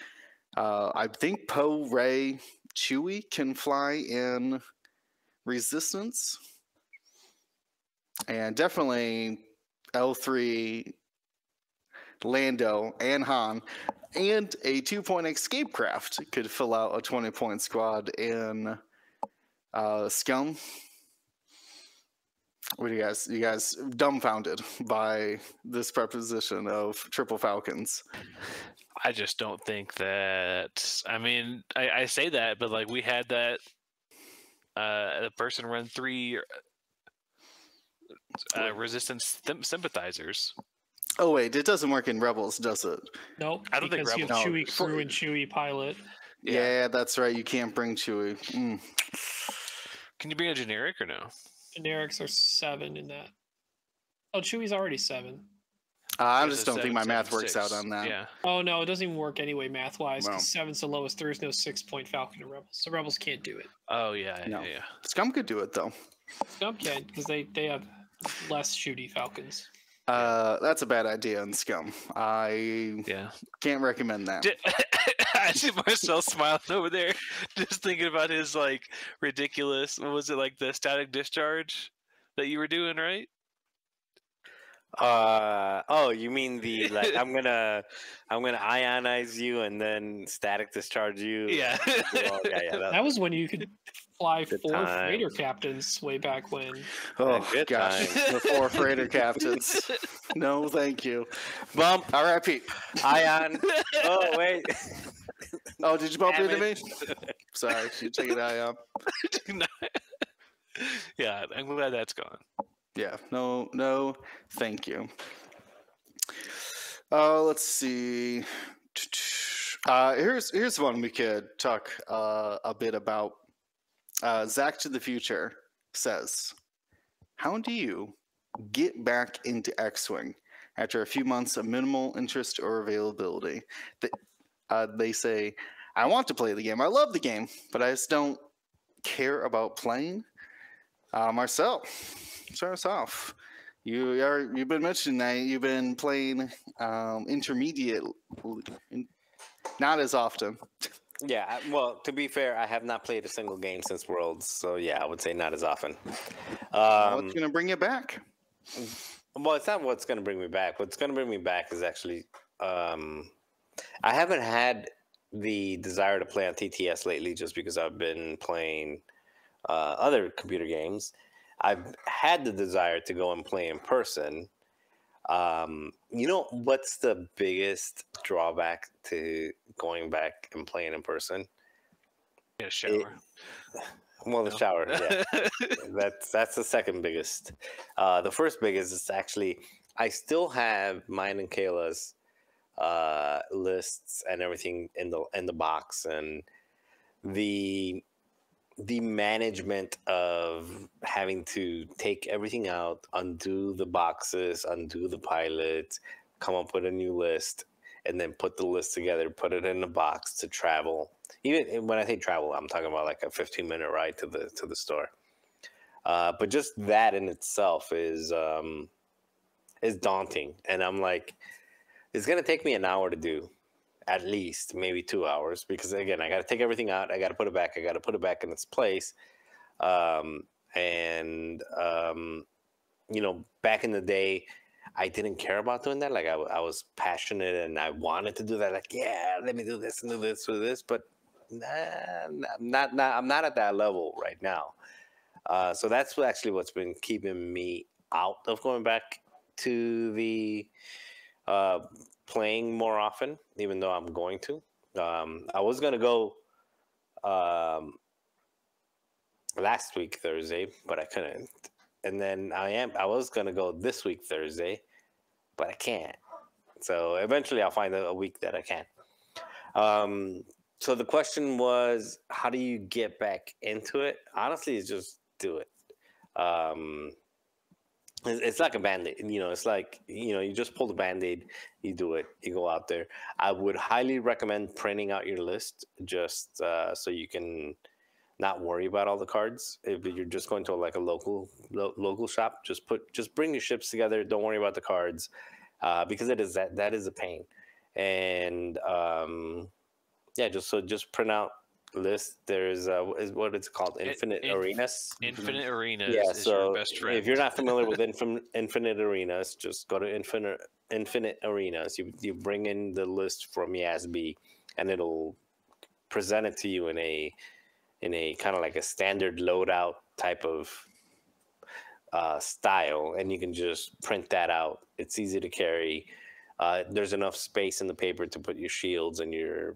I think Poe, Rey, Chewie can fly in Resistance. And definitely L3, Lando, and Han. And a 2-point escape craft could fill out a 20-point squad in Scum. What do you guys dumbfounded by this proposition of triple Falcons? I just don't think that. I mean, I say that, but like we had that the person run 3 Resistance sympathizers. Oh wait, it doesn't work in Rebels, does it? Nope. I don't think because you have Rebels- Chewie crew and Chewie pilot. Yeah, that's right. You can't bring Chewie. Can you bring a generic or no? Generics are 7 in that. Oh, Chewie's already 7. I There's just a don't think my 7, math 7, works 6. out on that. Yeah. Oh no, it doesn't even work anyway math-wise. Wow. Because 7's the lowest. There is no 6-point Falcon in Rebels. So Rebels can't do it. Oh yeah, No. yeah. Scum could do it though. Scum can because they have less shooty Falcons. That's a bad idea in Scum. I Yeah. can't recommend that. I see Marcel smiling over there, just thinking about his like ridiculous. What was it, like the static discharge that you were doing, right? Oh, you mean the like I'm gonna ionize you and then static discharge you? Yeah. Oh, yeah. That was when you could fly Good 4 freighter times. captains way back when. Oh good gosh, times. the 4 freighter captains. No, thank you. Bump. R.I.P. Ion. Oh, wait. Oh, did you bump Damn into me? it. Sorry, you take an eye on. Yeah, I'm glad that's gone. Yeah, no, thank you. Let's see. Here's one we could talk a bit about. Zach to the Future says, "How do you get back into X-Wing after a few months of minimal interest or availability?" They say, "I want to play the game. I love the game, but I just don't care about playing." Marcel, start us off. You've been mentioning that you've been playing intermediate, not as often. Yeah, well, to be fair, I have not played a single game since Worlds, so yeah, I would say not as often. What's gonna bring you back? Well, it's not what's going to bring me back. What's going to bring me back is actually, I haven't had the desire to play on TTS lately just because I've been playing other computer games. I've had the desire to go and play in person. You know what's the biggest drawback to going back and playing in person? Get a shower. Well, the No. shower, yeah. That's the second biggest. The first biggest is actually I still have mine and Kayla's lists and everything in the box, and the management of having to take everything out, undo the boxes, undo the pilot, come up with a new list, and then put the list together, put it in a box to travel. Even when I say travel, I'm talking about like a 15-minute ride to the store. But just that in itself is daunting, and I'm like, it's gonna take me an hour to do, at least maybe 2 hours, because again, I got to take everything out, I got to put it back, I got to put it back in its place. You know, back in the day, I didn't care about doing that. Like I was passionate and I wanted to do that. Like, yeah, let me do this and do this with this, but I'm not at that level right now. So that's what's been keeping me out of going back to the playing more often, even though I'm going to. I was going to go last week Thursday, but I couldn't. And then I was going to go this week Thursday, but I can't. So eventually I'll find a week that I can. So the question was, how do you get back into it? Honestly, it's just do it. It's like a Band-Aid, you know, it's like, you know, you just pull the Band-Aid, you do it, you go out there. I would highly recommend printing out your list just so you can not worry about all the cards. If you're just going to like a local shop, just bring your ships together. Don't worry about the cards because that is a pain. And yeah, just print out list. There's what it's called, Infinite Arenas. Infinite Arenas Yeah, is so your best friend. if you're not familiar with Infinite Arenas, just go to Infinite Arenas. You bring in the list from YASB, and it'll present it to you in a kind of like a standard loadout type of style, and you can just print that out. It's easy to carry. There's enough space in the paper to put your shields and your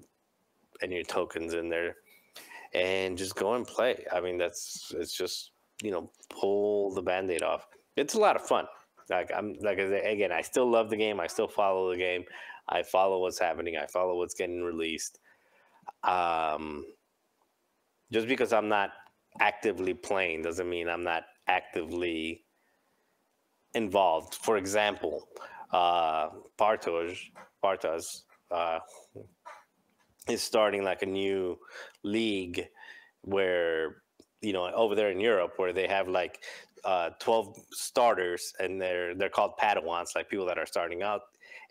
tokens in there, and just go and play. I mean, it's just, you know, pull the Band-Aid off. It's a lot of fun. Again, I still love the game. I still follow the game. I follow what's happening. I follow what's getting released. Just because I'm not actively playing doesn't mean I'm not actively involved. For example, Bartosz is starting like a new league where, you know, over there in Europe, where they have like 12 starters, and they're called Padawans, like people that are starting out,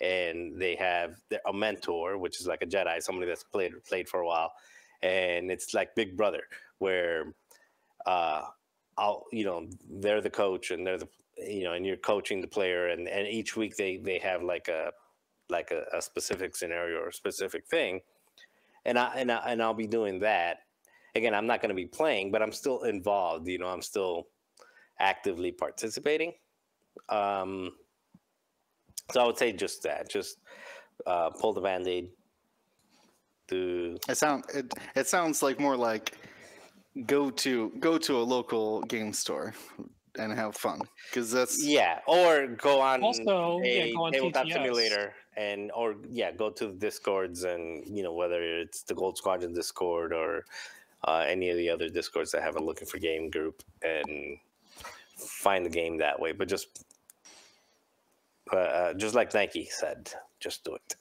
and they have a mentor, which is like a Jedi, somebody that's played for a while, and it's like Big Brother, where you know, they're the coach, and they're the, you know, and you're coaching the player, and each week they have like a specific scenario or a specific thing. And I'll be doing that. again, I'm not going to be playing, but I'm still involved. I'm still actively participating. So I would say just that. Just pull the Band-Aid. It sounds like more like go to a local game store and have fun, because that's or go on Also, a go on tabletop TTS. simulator go to the Discords, and whether it's the Gold Squadron Discord or any of the other Discords that have a Looking for Game group, and find the game that way. But just like Nike said, just do it.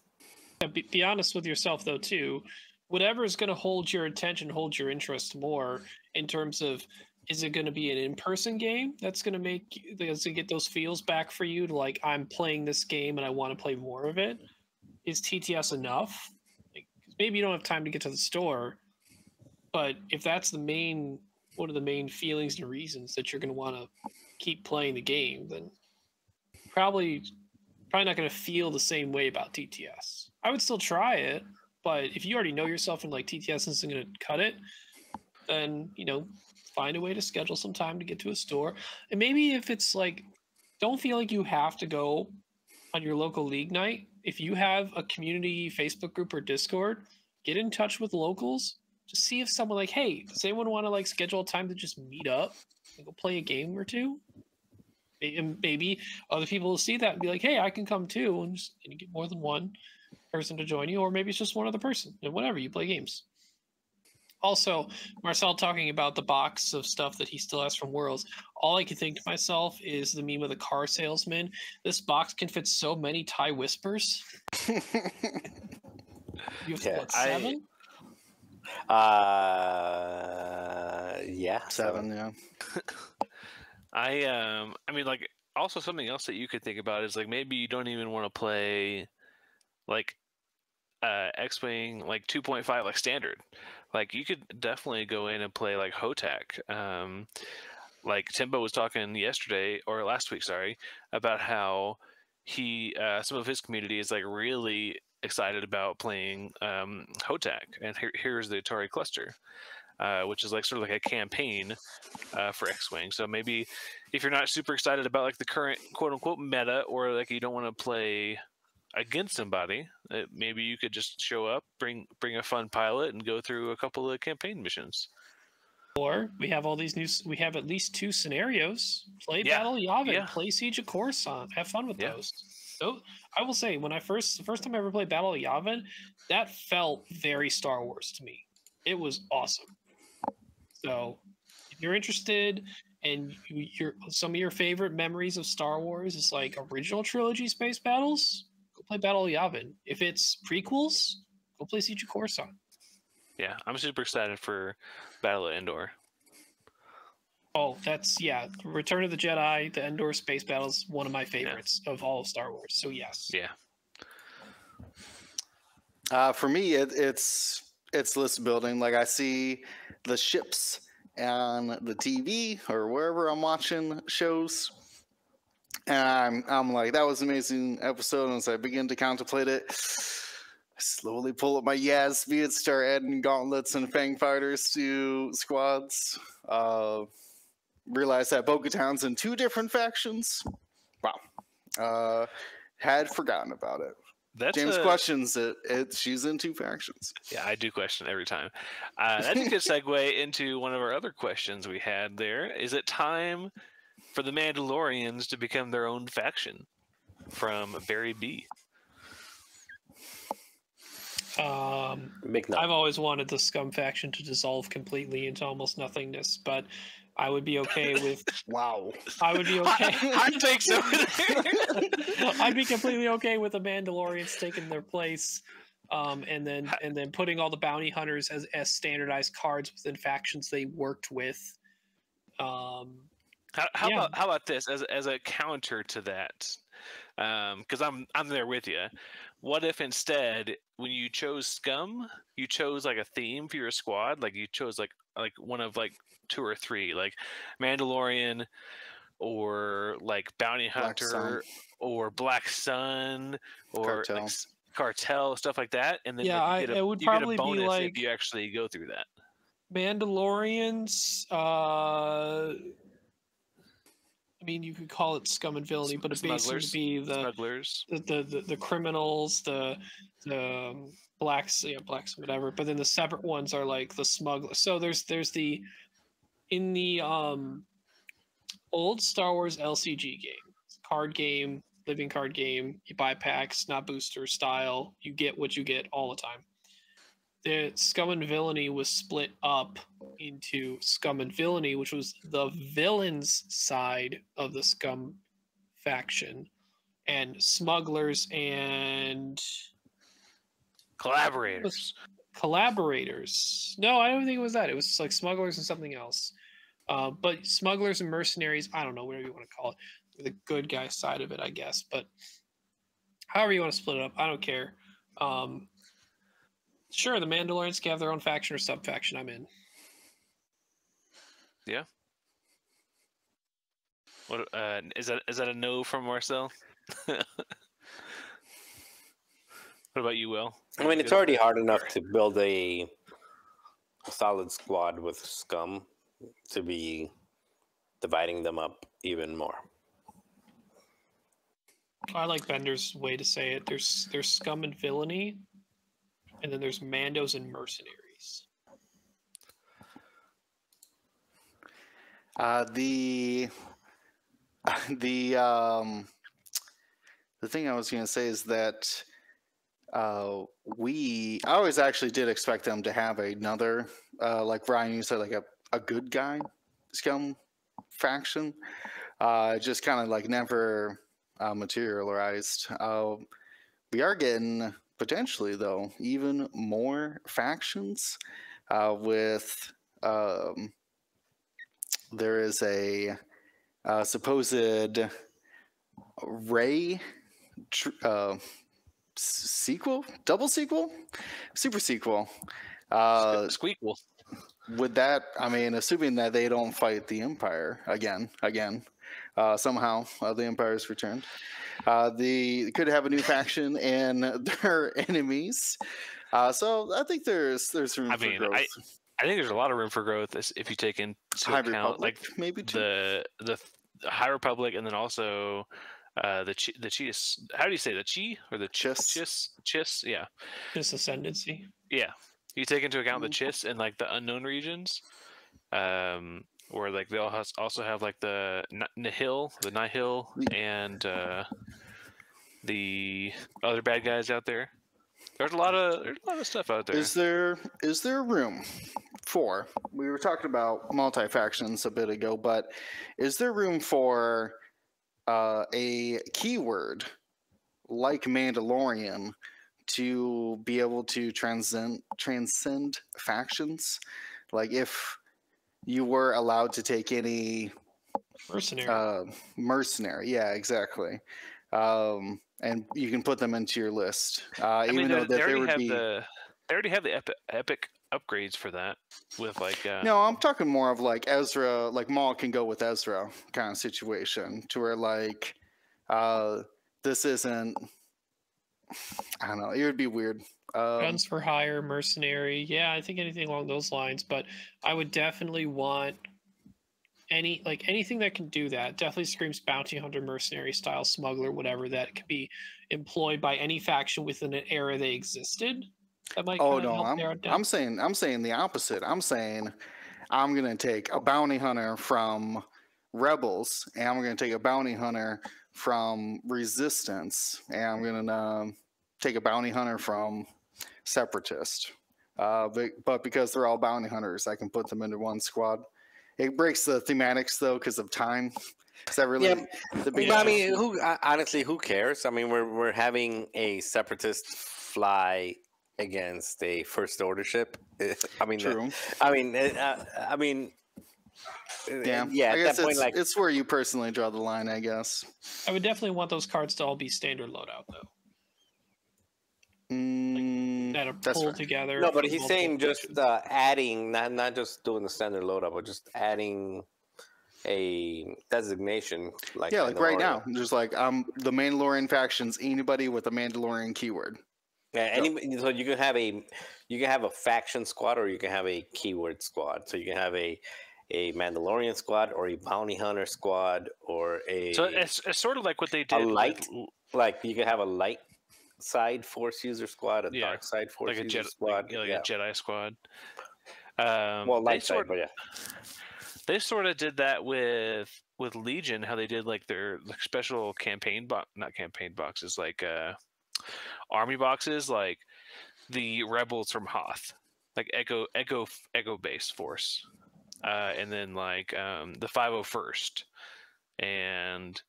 Be honest with yourself, though, too. Whatever is going to hold your attention, hold your interest more in terms of, is it going to be an in-person game that's going to get those feels back for you to like, I'm playing this game and I want to play more of it? Is TTS enough? Like, maybe you don't have time to get to the store, but if that's one of the main feelings and reasons that you're going to want to keep playing the game, then probably not going to feel the same way about TTS. I would still try it, but if you already know yourself and like TTS isn't going to cut it, then find a way to schedule some time to get to a store. And maybe if it's like, don't feel like you have to go on your local league night. If you have a community Facebook group or Discord, get in touch with locals to see if someone like, hey, does anyone want to like schedule a time to just meet up and go play a game or two? And maybe other people will see that and be like, hey, I can come too, and just get more than one person to join you, or maybe it's just one other person, and whatever, you play games. Also, Marcel talking about the box of stuff that he still has from Worlds, all I can think to myself is the meme of the car salesman. This box can fit so many Thai whispers. You have what, 7? Yeah, 7, yeah. I mean, like, also something else that you could think about is like maybe you don't even want to play like X-Wing like 2.5 like standard. Like you could definitely go in and play like Hotak. Like Timbo was talking yesterday or last week, sorry, about how he some of his community is like really excited about playing Hotak, and here's the Atari cluster. Which is like sort of like a campaign for X-Wing. So maybe if you're not super excited about like the current quote unquote meta, or like you don't want to play against somebody, maybe you could just show up, bring a fun pilot, and go through a couple of campaign missions. Or we have we have at least 2 scenarios. Play Battle Yavin, play Siege of Coruscant, have fun with those. So I will say, when the first time I ever played Battle of Yavin, that felt very Star Wars to me. It was awesome. So if you're interested and some of your favorite memories of Star Wars is like original trilogy space battles, go play Battle of Yavin. If it's prequels, go play Siege of Coruscant. Yeah, I'm super excited for Battle of Endor. Oh, that's Return of the Jedi, the Endor space battle is one of my favorites of all of Star Wars. So yes. Yeah. For me, it's list building. Like, I see the ships on the TV or wherever I'm watching shows, and I'm like, that was an amazing episode. And as I begin to contemplate it, I slowly pull up my Yasby and start adding gauntlets and fang fighters to squads. Realize that Bo-Katan's in 2 different factions. Wow. Had forgotten about it. James questions it. She's in 2 factions. Yeah, I do question every time. That's a good segue into one of our other questions we had there. Is it time for the Mandalorians to become their own faction? From Barry B. I've always wanted the Scum faction to dissolve completely into almost nothingness, but I would be okay with. Wow. I would be okay. I think so. I'd be completely okay with the Mandalorians taking their place, and then putting all the bounty hunters as standardized cards within factions they worked with. How about this as a counter to that? Because I'm there with you. What if instead, when you chose Scum, you chose like a theme for your squad? Like you chose like one of like 2 or 3, like Mandalorian, or like Bounty Hunter, or Black Sun, or Cartel. Like Cartel, stuff like that. And then it would probably get a bonus be like, if you actually go through that. Mandalorians. I mean, you could call it scum and villainy, but it basically would be smugglers, the criminals, the blacks, whatever. But then the separate ones are like the smugglers. So there's the in the old Star Wars LCG game, card game, living card game. You buy packs, not booster style. You get what you get all the time. The Scum and Villainy was split up into Scum and Villainy, which was the villains side of the Scum faction, and Smugglers and collaborators. No, I don't think it was that. It was like Smugglers and something else. But Smugglers and Mercenaries, I don't know, whatever you want to call it. The good guy side of it, I guess. But however you want to split it up, I don't care. Sure, the Mandalorians can have their own faction or sub-faction. I'm in. Yeah. What is that a no from Marcel? What about you, Will? I mean, it's already hard enough to build a solid squad with scum to be dividing them up even more. I like Bender's way to say it. There's scum and villainy, and then there's Mandos and mercenaries. The thing I was going to say is that I always actually did expect them to have another, like Ryan, you said, like a good guy scum faction. Just kind of like never materialized. We are getting potentially, though, even more factions with there is a supposed Ray sequel, double sequel, super sequel. Squeakle. With that, I mean, assuming that they don't fight the Empire again, somehow the Empire's returned. They could have a new faction and their enemies. So I think there's room for growth. I think there's a lot of room for growth if you take into account Republic, like maybe too. the High Republic, and then also the Chiss. How do you say the Chi or the Chiss? Yeah. This ascendancy. Yeah. You take into account the Chiss and like the unknown regions, where like they also have like the Nihil, and the other bad guys out there. There's a lot of stuff out there. Is there room for? We were talking about multi factions a bit ago, but is there room for a keyword like Mandalorian to be able to transcend factions? Like if you were allowed to take any mercenary, yeah, exactly. And you can put them into your list. Even though they already have the epic upgrades for that. With like no, I'm talking more of like Ezra, like Maul can go with Ezra kind of situation, to where like this isn't. I don't know. It would be weird. Guns for hire, mercenary. Yeah, I think anything along those lines. But I would definitely want anything that can do that. Definitely screams bounty hunter, mercenary style, smuggler, whatever that could be employed by any faction within an era they existed. That might. Oh no, I'm saying the opposite. I'm saying I'm gonna take a bounty hunter from Rebels, and I'm gonna take a bounty hunter from Resistance, and I'm gonna take a bounty hunter from Separatist. But because they're all bounty hunters, I can put them into one squad. It breaks the thematics though because of time. Is that really? Yeah. I mean, honestly, who cares? I mean, we're having a Separatist fly against a First Order ship. I mean, true. I mean, yeah. I guess at that point, like, it's where you personally draw the line, I guess. I would definitely want those cards to all be standard loadout, though. That are pulled together. No, but he's saying just adding, not just doing the standard loadout, but just adding a designation. Like like right now, just like the Mandalorian factions. Anybody with a Mandalorian keyword. Yeah, so you can have you can have a faction squad or you can have a keyword squad. So you can have a Mandalorian squad or a bounty hunter squad or a. So it's sort of like what they did. A light, like you can have a light side force user squad, a dark side force like user like squad, a Jedi squad. Well, light side, but yeah. They sort of did that with Legion, how they did like their special campaign not campaign boxes, like army boxes, like the rebels from Hoth, like Echo base force, and then like the 501st, and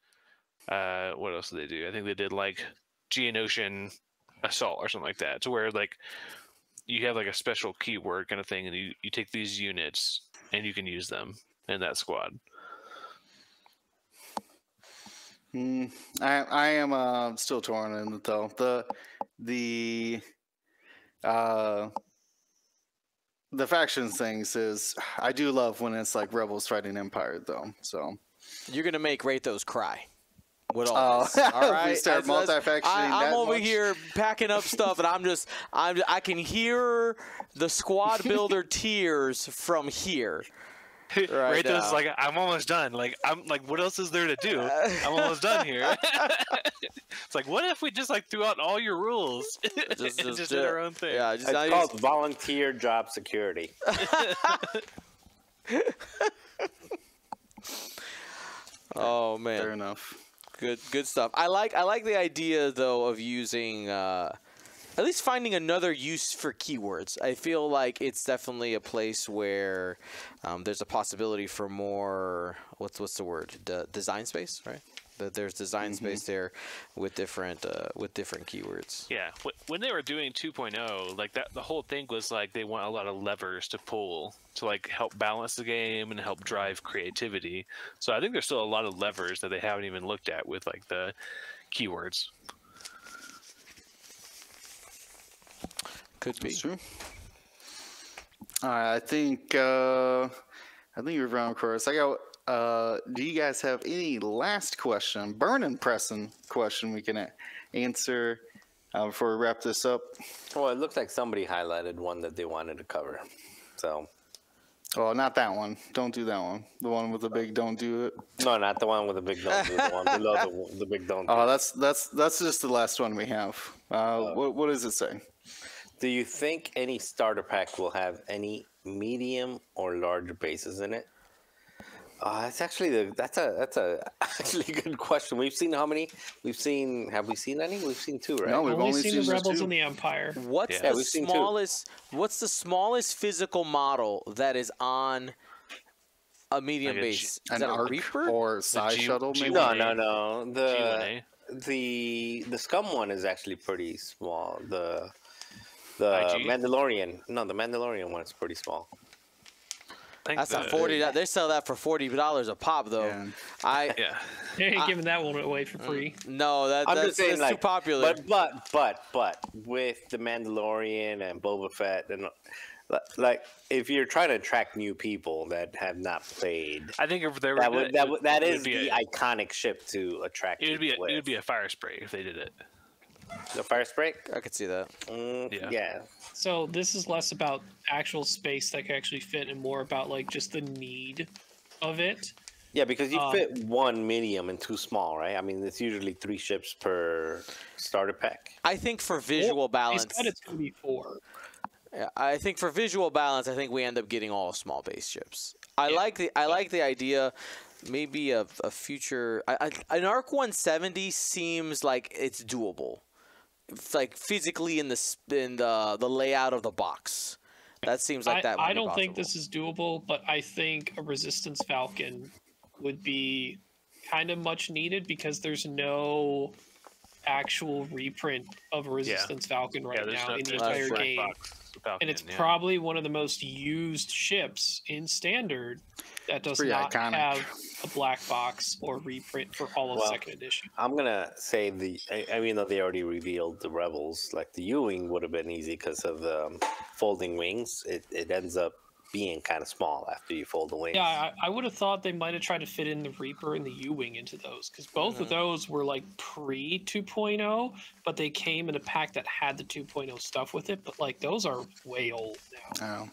what else did they do? I think they did like Geonosian assault or something like that, to where like you have like a special keyword kind of thing, and you take these units and you can use them in that squad. I am still torn in it though. The factions things is, I do love when it's like rebels fighting Empire though. So you're gonna make Rathos cry. With all this. All right, we start multi-factioning. I'm over much? here packing up stuff, and I can hear the squad builder tears from here. Right, Rathos like, I'm almost done. Like, I'm like, what else is there to do? I'm almost done here. It's like, what if we just like threw out all your rules, just did our own thing? Yeah, it's called volunteer job security. Oh man, fair enough. Good stuff. I like the idea though of using at least finding another use for keywords. I feel like it's definitely a place where there's a possibility for more. What's the word? Design space, right? That there's design space there with different keywords. Yeah, when they were doing 2.0, like that, the whole thing was like they want a lot of levers to pull to like help balance the game and help drive creativity. So I think there's still a lot of levers that they haven't even looked at with like the keywords. Could be. That's true. All right, I think we've run course. I got. Do you guys have any last question, burning pressing question we can answer before we wrap this up? Well, it looks like somebody highlighted one that they wanted to cover. So. Oh, not that one. Don't do that one. The one with the big don't do it. No, not the one with the big don't do it. The one below the big don't do it. Oh, that's just the last one we have. What does it say? Do you think any starter pack will have any medium or large bases in it? That's actually that's a actually good question. We've seen how many? Have we seen any? We've seen two, right? No, we've only seen the Rebels and the Empire. What's the smallest physical model that is on a medium Like a base? An Is that a arc Reaper? or Psy shuttle? Maybe? No. G1A. The Scum one is actually pretty small. The IG? Mandalorian. No, the Mandalorian one is pretty small. That's not $40. They sell that for $40 a pop, though. Yeah. They ain't giving that one away for free. No, I'm just saying, that's too popular. But with the Mandalorian and Boba Fett and like, if you're trying to attract new people that have not played, I think if they were that is the iconic ship to attract. It would be a fire spray if they did it. The fire spray? I could see that. Yeah. So this is less about actual space that can actually fit and more about like just the need of it. Yeah, because you fit one medium and two small, right? I mean, it's usually 3 ships per starter pack. I think for visual balance, They said it's going to be 4. Yeah, I think for visual balance, I think we end up getting all small base ships. I like the idea. Maybe a future an Arc 170 seems like it's doable. It's like physically in the layout of the box. That seems like that. I don't think this is doable, but I think a Resistance Falcon would be kind of much needed because there's no actual reprint of a Resistance Falcon right now in the entire game. Falcon, and it's probably one of the most used ships in Standard that does not have a black box or reprint for all of 2nd edition. I'm going to say I mean, though they already revealed the Rebels, like the U-Wing would have been easy because of the folding wings. It ends up being kind of small after you fold the wings. Yeah, I would have thought they might have tried to fit in the Reaper and the U-Wing into those, because both of those were like pre 2.0, but they came in a pack that had the 2.0 stuff with it. But like those are way old now.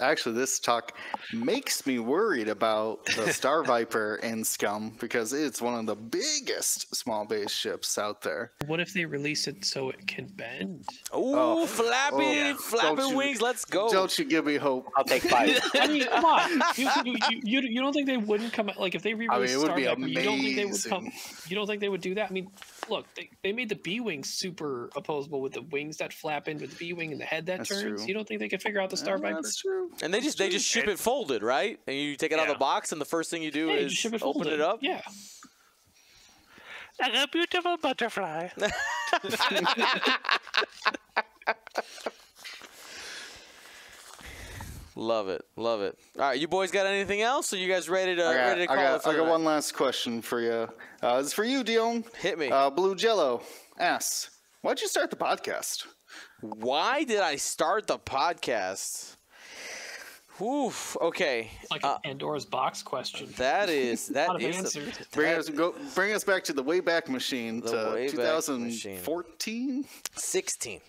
Actually, this talk makes me worried about the Star Viper in Scum because it's one of the biggest small base ships out there. What if they release it so it can bend? Ooh, flapping wings. Let's go. Don't you give me hope. I'll take 5. I mean, come on. You don't think they wouldn't come out, like if they re-released it would be Star Viper, you don't think they would amazing. come? You don't think they would do that? I mean, look, they made the B-wing super opposable with the wings that flap in with the B-wing and the head that That's turns. true. You don't think they could figure out the Star Viper? That's true. And they just ship it folded, right? And you take it out of the box, and the first thing you do Yeah, you is just ship it open folded. it up. Yeah. Like a beautiful butterfly. Love it, love it. All right, you boys got anything else? Are you guys ready to call I it for got the night? one last question for you. It's for you, Dion. Hit me. Blue Jello asks, why'd you start the podcast? Why did I start the podcast? Oof. Okay. Like a Pandora's box question. That is A lot of that is answers. Bring us back to the Wayback Machine The to Wayback Machine. 2014, 16.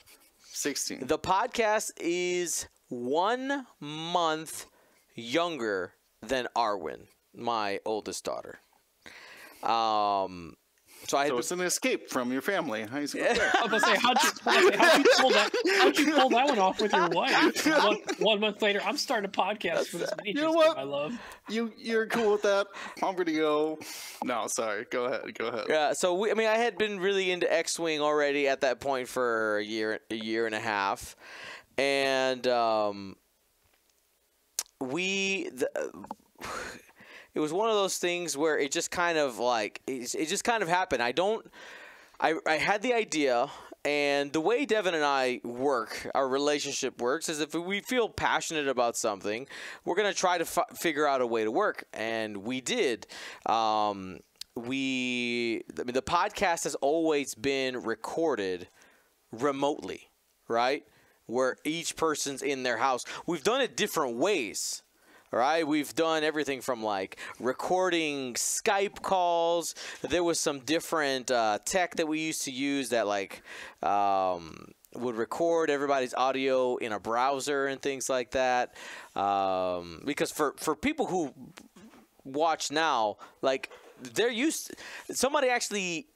16. The podcast is 1 month younger than Arwen, my oldest daughter. So it's an escape from your family. How you going there? I was gonna say, how'd you pull that one off with your wife? One month later, I'm starting a podcast for this mini You know game what? I love. You're cool with that? I'm gonna go. No, sorry. Go ahead. Yeah, so I had been really into X-Wing already at that point for a year and a half, and it was one of those things where it just kind of happened. I had the idea, and the way Devin and I work, our relationship works, is if we feel passionate about something, we're going to try to figure out a way to work, and we did. The podcast has always been recorded remotely, right? Where each person's in their house. We've done it different ways. All right, we've done everything from like recording Skype calls. There was some different tech that we used to use that would record everybody's audio in a browser and things like that. Because for people who watch now, like they're used. Somebody actually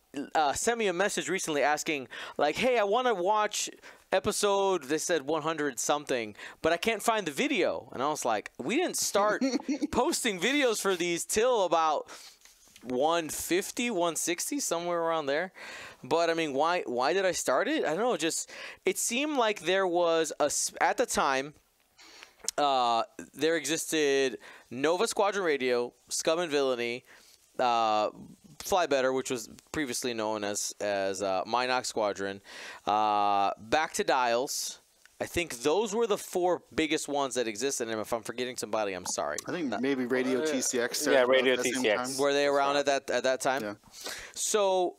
sent me a message recently asking, like, "Hey, I want to watch episode," they said 100 something, but I can't find the video. And I was like, we didn't start posting videos for these till about 150, 160, somewhere around there. But I mean, why did I start it? I don't know. Just it seemed like there was at the time there existed Nova Squadron Radio, Scum and Villainy, Fly Better, which was previously known as Minox Squadron, Back to Dials. I think those were the 4 biggest ones that existed. And if I'm forgetting somebody, I'm sorry. I think maybe Radio TCX. started Yeah, Radio at the same TCX. time. Were they around at that time? Yeah. So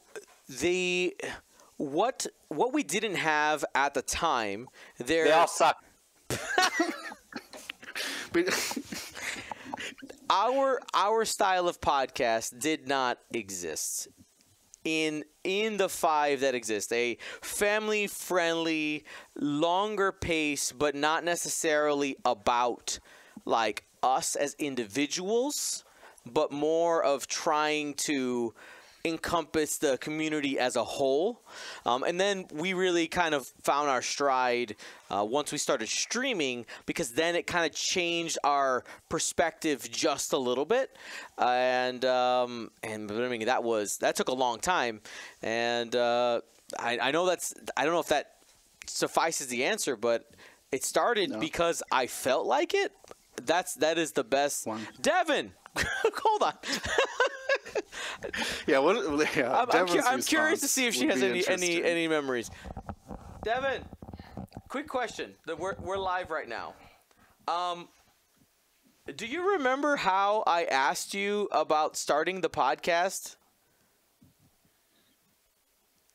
what we didn't have at the time, They all suck. our style of podcast did not exist in the 5 that exist. A family friendly, longer pace, but not necessarily about like us as individuals, but more of trying to encompass the community as a whole. And then we really kind of found our stride once we started streaming, because then it kind of changed our perspective just a little bit. And I mean, that took a long time. And I know I don't know if that suffices the answer, but it started because I felt like it. That is the best one. Devin, hold on. Yeah, I'm curious to see if she has any memories. Devin, quick question. We're live right now. Do you remember how I asked you about starting the podcast?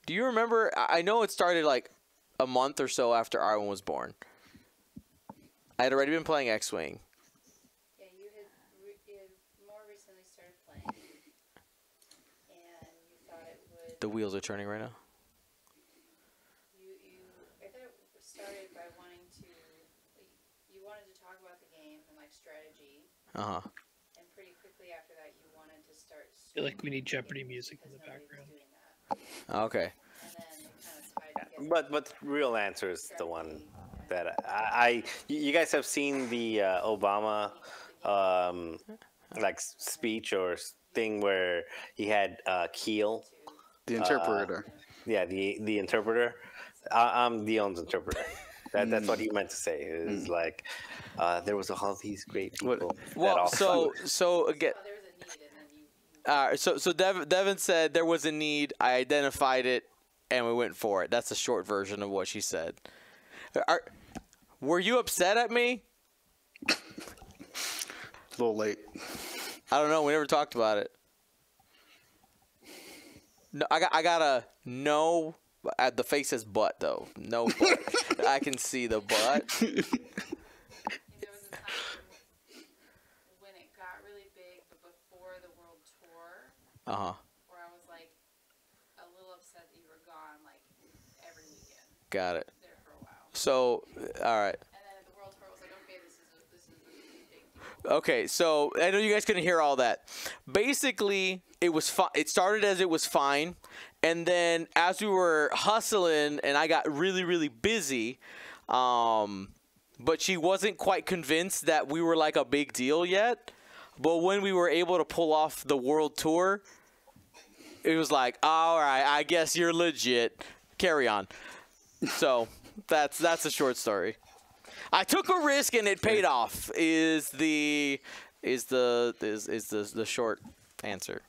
Do you remember? I know it started like a month or so after Arwen was born. I had already been playing X-Wing. Yeah, you had more recently started playing, and you thought it would. The wheels are turning right now. I thought it started by wanting to. You wanted to talk about the game and like strategy. Uh huh. And pretty quickly after that, you wanted to start. I feel like we need Jeopardy music in the background. Okay. And then it kind of tied together. But the real answer is the one that you guys have seen the Obama like speech or thing where he had Keel, The interpreter. yeah, the interpreter. I'm Dion's interpreter. That's what he meant to say. It was like there was all these great people. Well, so again. Oh, there was a need, and then you. So Devin said there was a need. I identified it, and we went for it. That's a short version of what she said. Were you upset at me? A little late. I don't know. We never talked about it. No, I got a no. The face says butt though. No butt. I can see the butt. There was a time when it got really big, but before the world tour, Uh huh. where I was like a little upset that you were gone, like every weekend Got it. there for a while. So, all right. And then at the world tour, I was like, okay, this is a big deal. Okay, so I know you guys couldn't hear all that. Basically, it was it started as it was fine, and then as we were hustling, and I got really, really busy, but she wasn't quite convinced that we were like a big deal yet. But when we were able to pull off the world tour, it was like, all right, I guess you're legit. Carry on. So that's a short story. I took a risk and it paid off. Is the short answer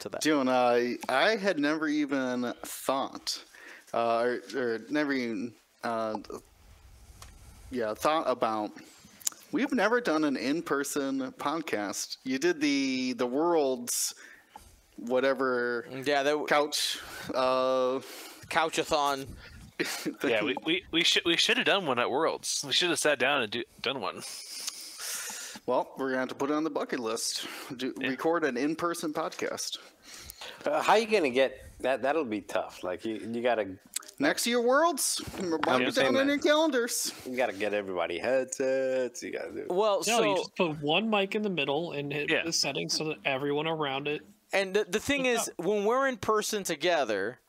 to that. June, I had never even thought, or never even, thought about. We've never done an in-person podcast. You did the world's whatever. Yeah, couch. Couchathon. Yeah, we should have done one at Worlds. We should have sat down and done one. Well, we're gonna have to put it on the bucket list. Record an in-person podcast. How you gonna get that? That'll be tough. Like you gotta Next year, Worlds. Mark it down in your calendars. You gotta get everybody headsets. You gotta do. Well, No, you so just put one mic in the middle and hit the settings so that everyone around it. and the thing is, when we're in person together,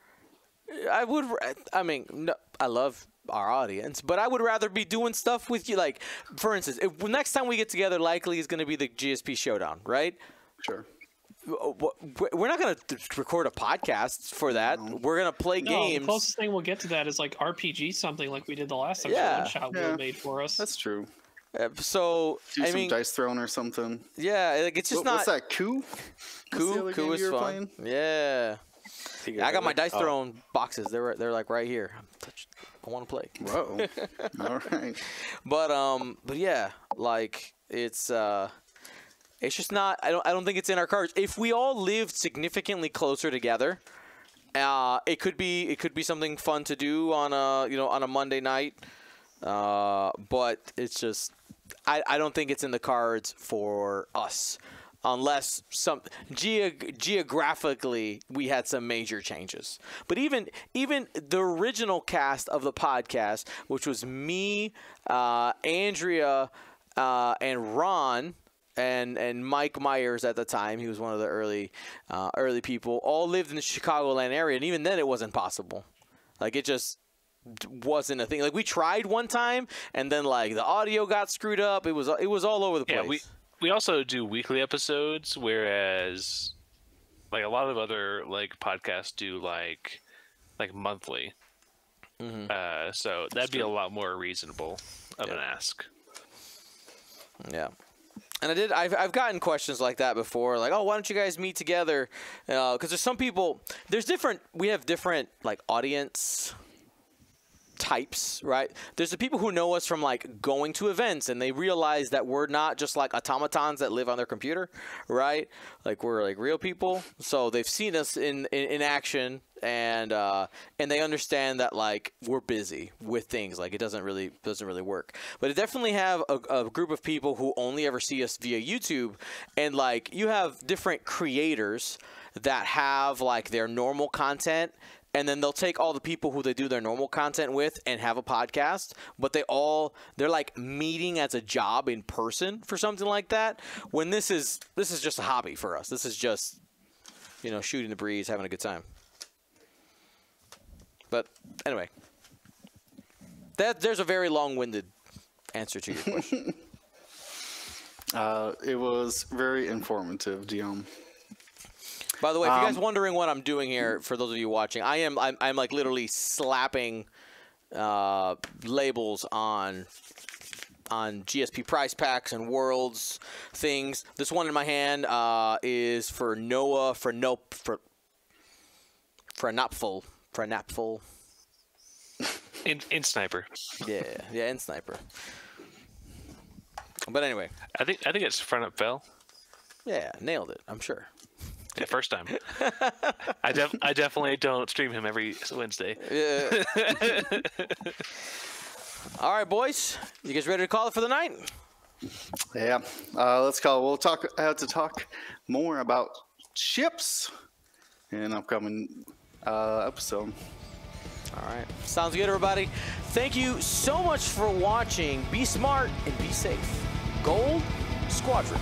I mean, no, I love our audience, but I would rather be doing stuff with you. Like, for instance, next time we get together, likely is going to be the GSP Showdown, right? Sure. We're not going to record a podcast for that. We're going to play games. The closest thing we'll get to that is like RPG something like we did the last time. Yeah. One shot Will made for us. That's true. So Do I some mean, dice throwing or something. yeah, like it's just What's not. that? Coup? Coup is fun. Yeah. I got my dice throwing boxes. They're like right here. I want to play. Whoa. All right. But yeah, like it's just not. I don't think it's in our cards. If we all lived significantly closer together, it could be something fun to do on a Monday night. But it's just I don't think it's in the cards for us. Unless geographically we had some major changes. But even the original cast of the podcast, which was me, Andrea, and Ron, and Mike Myers at the time, he was one of the early people, all lived in the Chicagoland area, and even then it wasn't possible. Like, it just wasn't a thing. Like, we tried one time, and then like the audio got screwed up. It was all over the place. Yeah, we also do weekly episodes, whereas like a lot of other like podcasts do like monthly. Mm-hmm. So that'd be a lot more reasonable of an ask. Yeah. And I've gotten questions like that before, like, oh, why don't you guys meet together? Because there's some people, we have different like audience types, right? There's the people who know us from like going to events, and they realize that we're not just like automatons that live on their computer, right? Like, we're like real people, so they've seen us in action, and they understand that like we're busy with things, like it doesn't really work. But I definitely have a group of people who only ever see us via YouTube, and like you have different creators that have like their normal content, and then they'll take all the people who they do their normal content with and have a podcast, but they're like meeting as a job in person for something like that, when this is just a hobby for us. This is just, you know, shooting the breeze, having a good time. But anyway, there's a very long-winded answer to your question. It was very informative, Guillaume. By the way, if you guys wondering what I'm doing here, for those of you watching, I'm like literally slapping labels on GSP prize packs and worlds things. This one in my hand is for Noah for a napful. In Sniper. Yeah, in Sniper. But anyway, I think it's front up fell. Yeah, nailed it. I'm sure. Yeah, first time. I definitely don't stream him every Wednesday. Yeah. All right, boys. You guys ready to call it for the night? Yeah. Let's call it. We'll have to talk more about ships in an upcoming episode. All right. Sounds good, everybody. Thank you so much for watching. Be smart and be safe. Gold Squadron.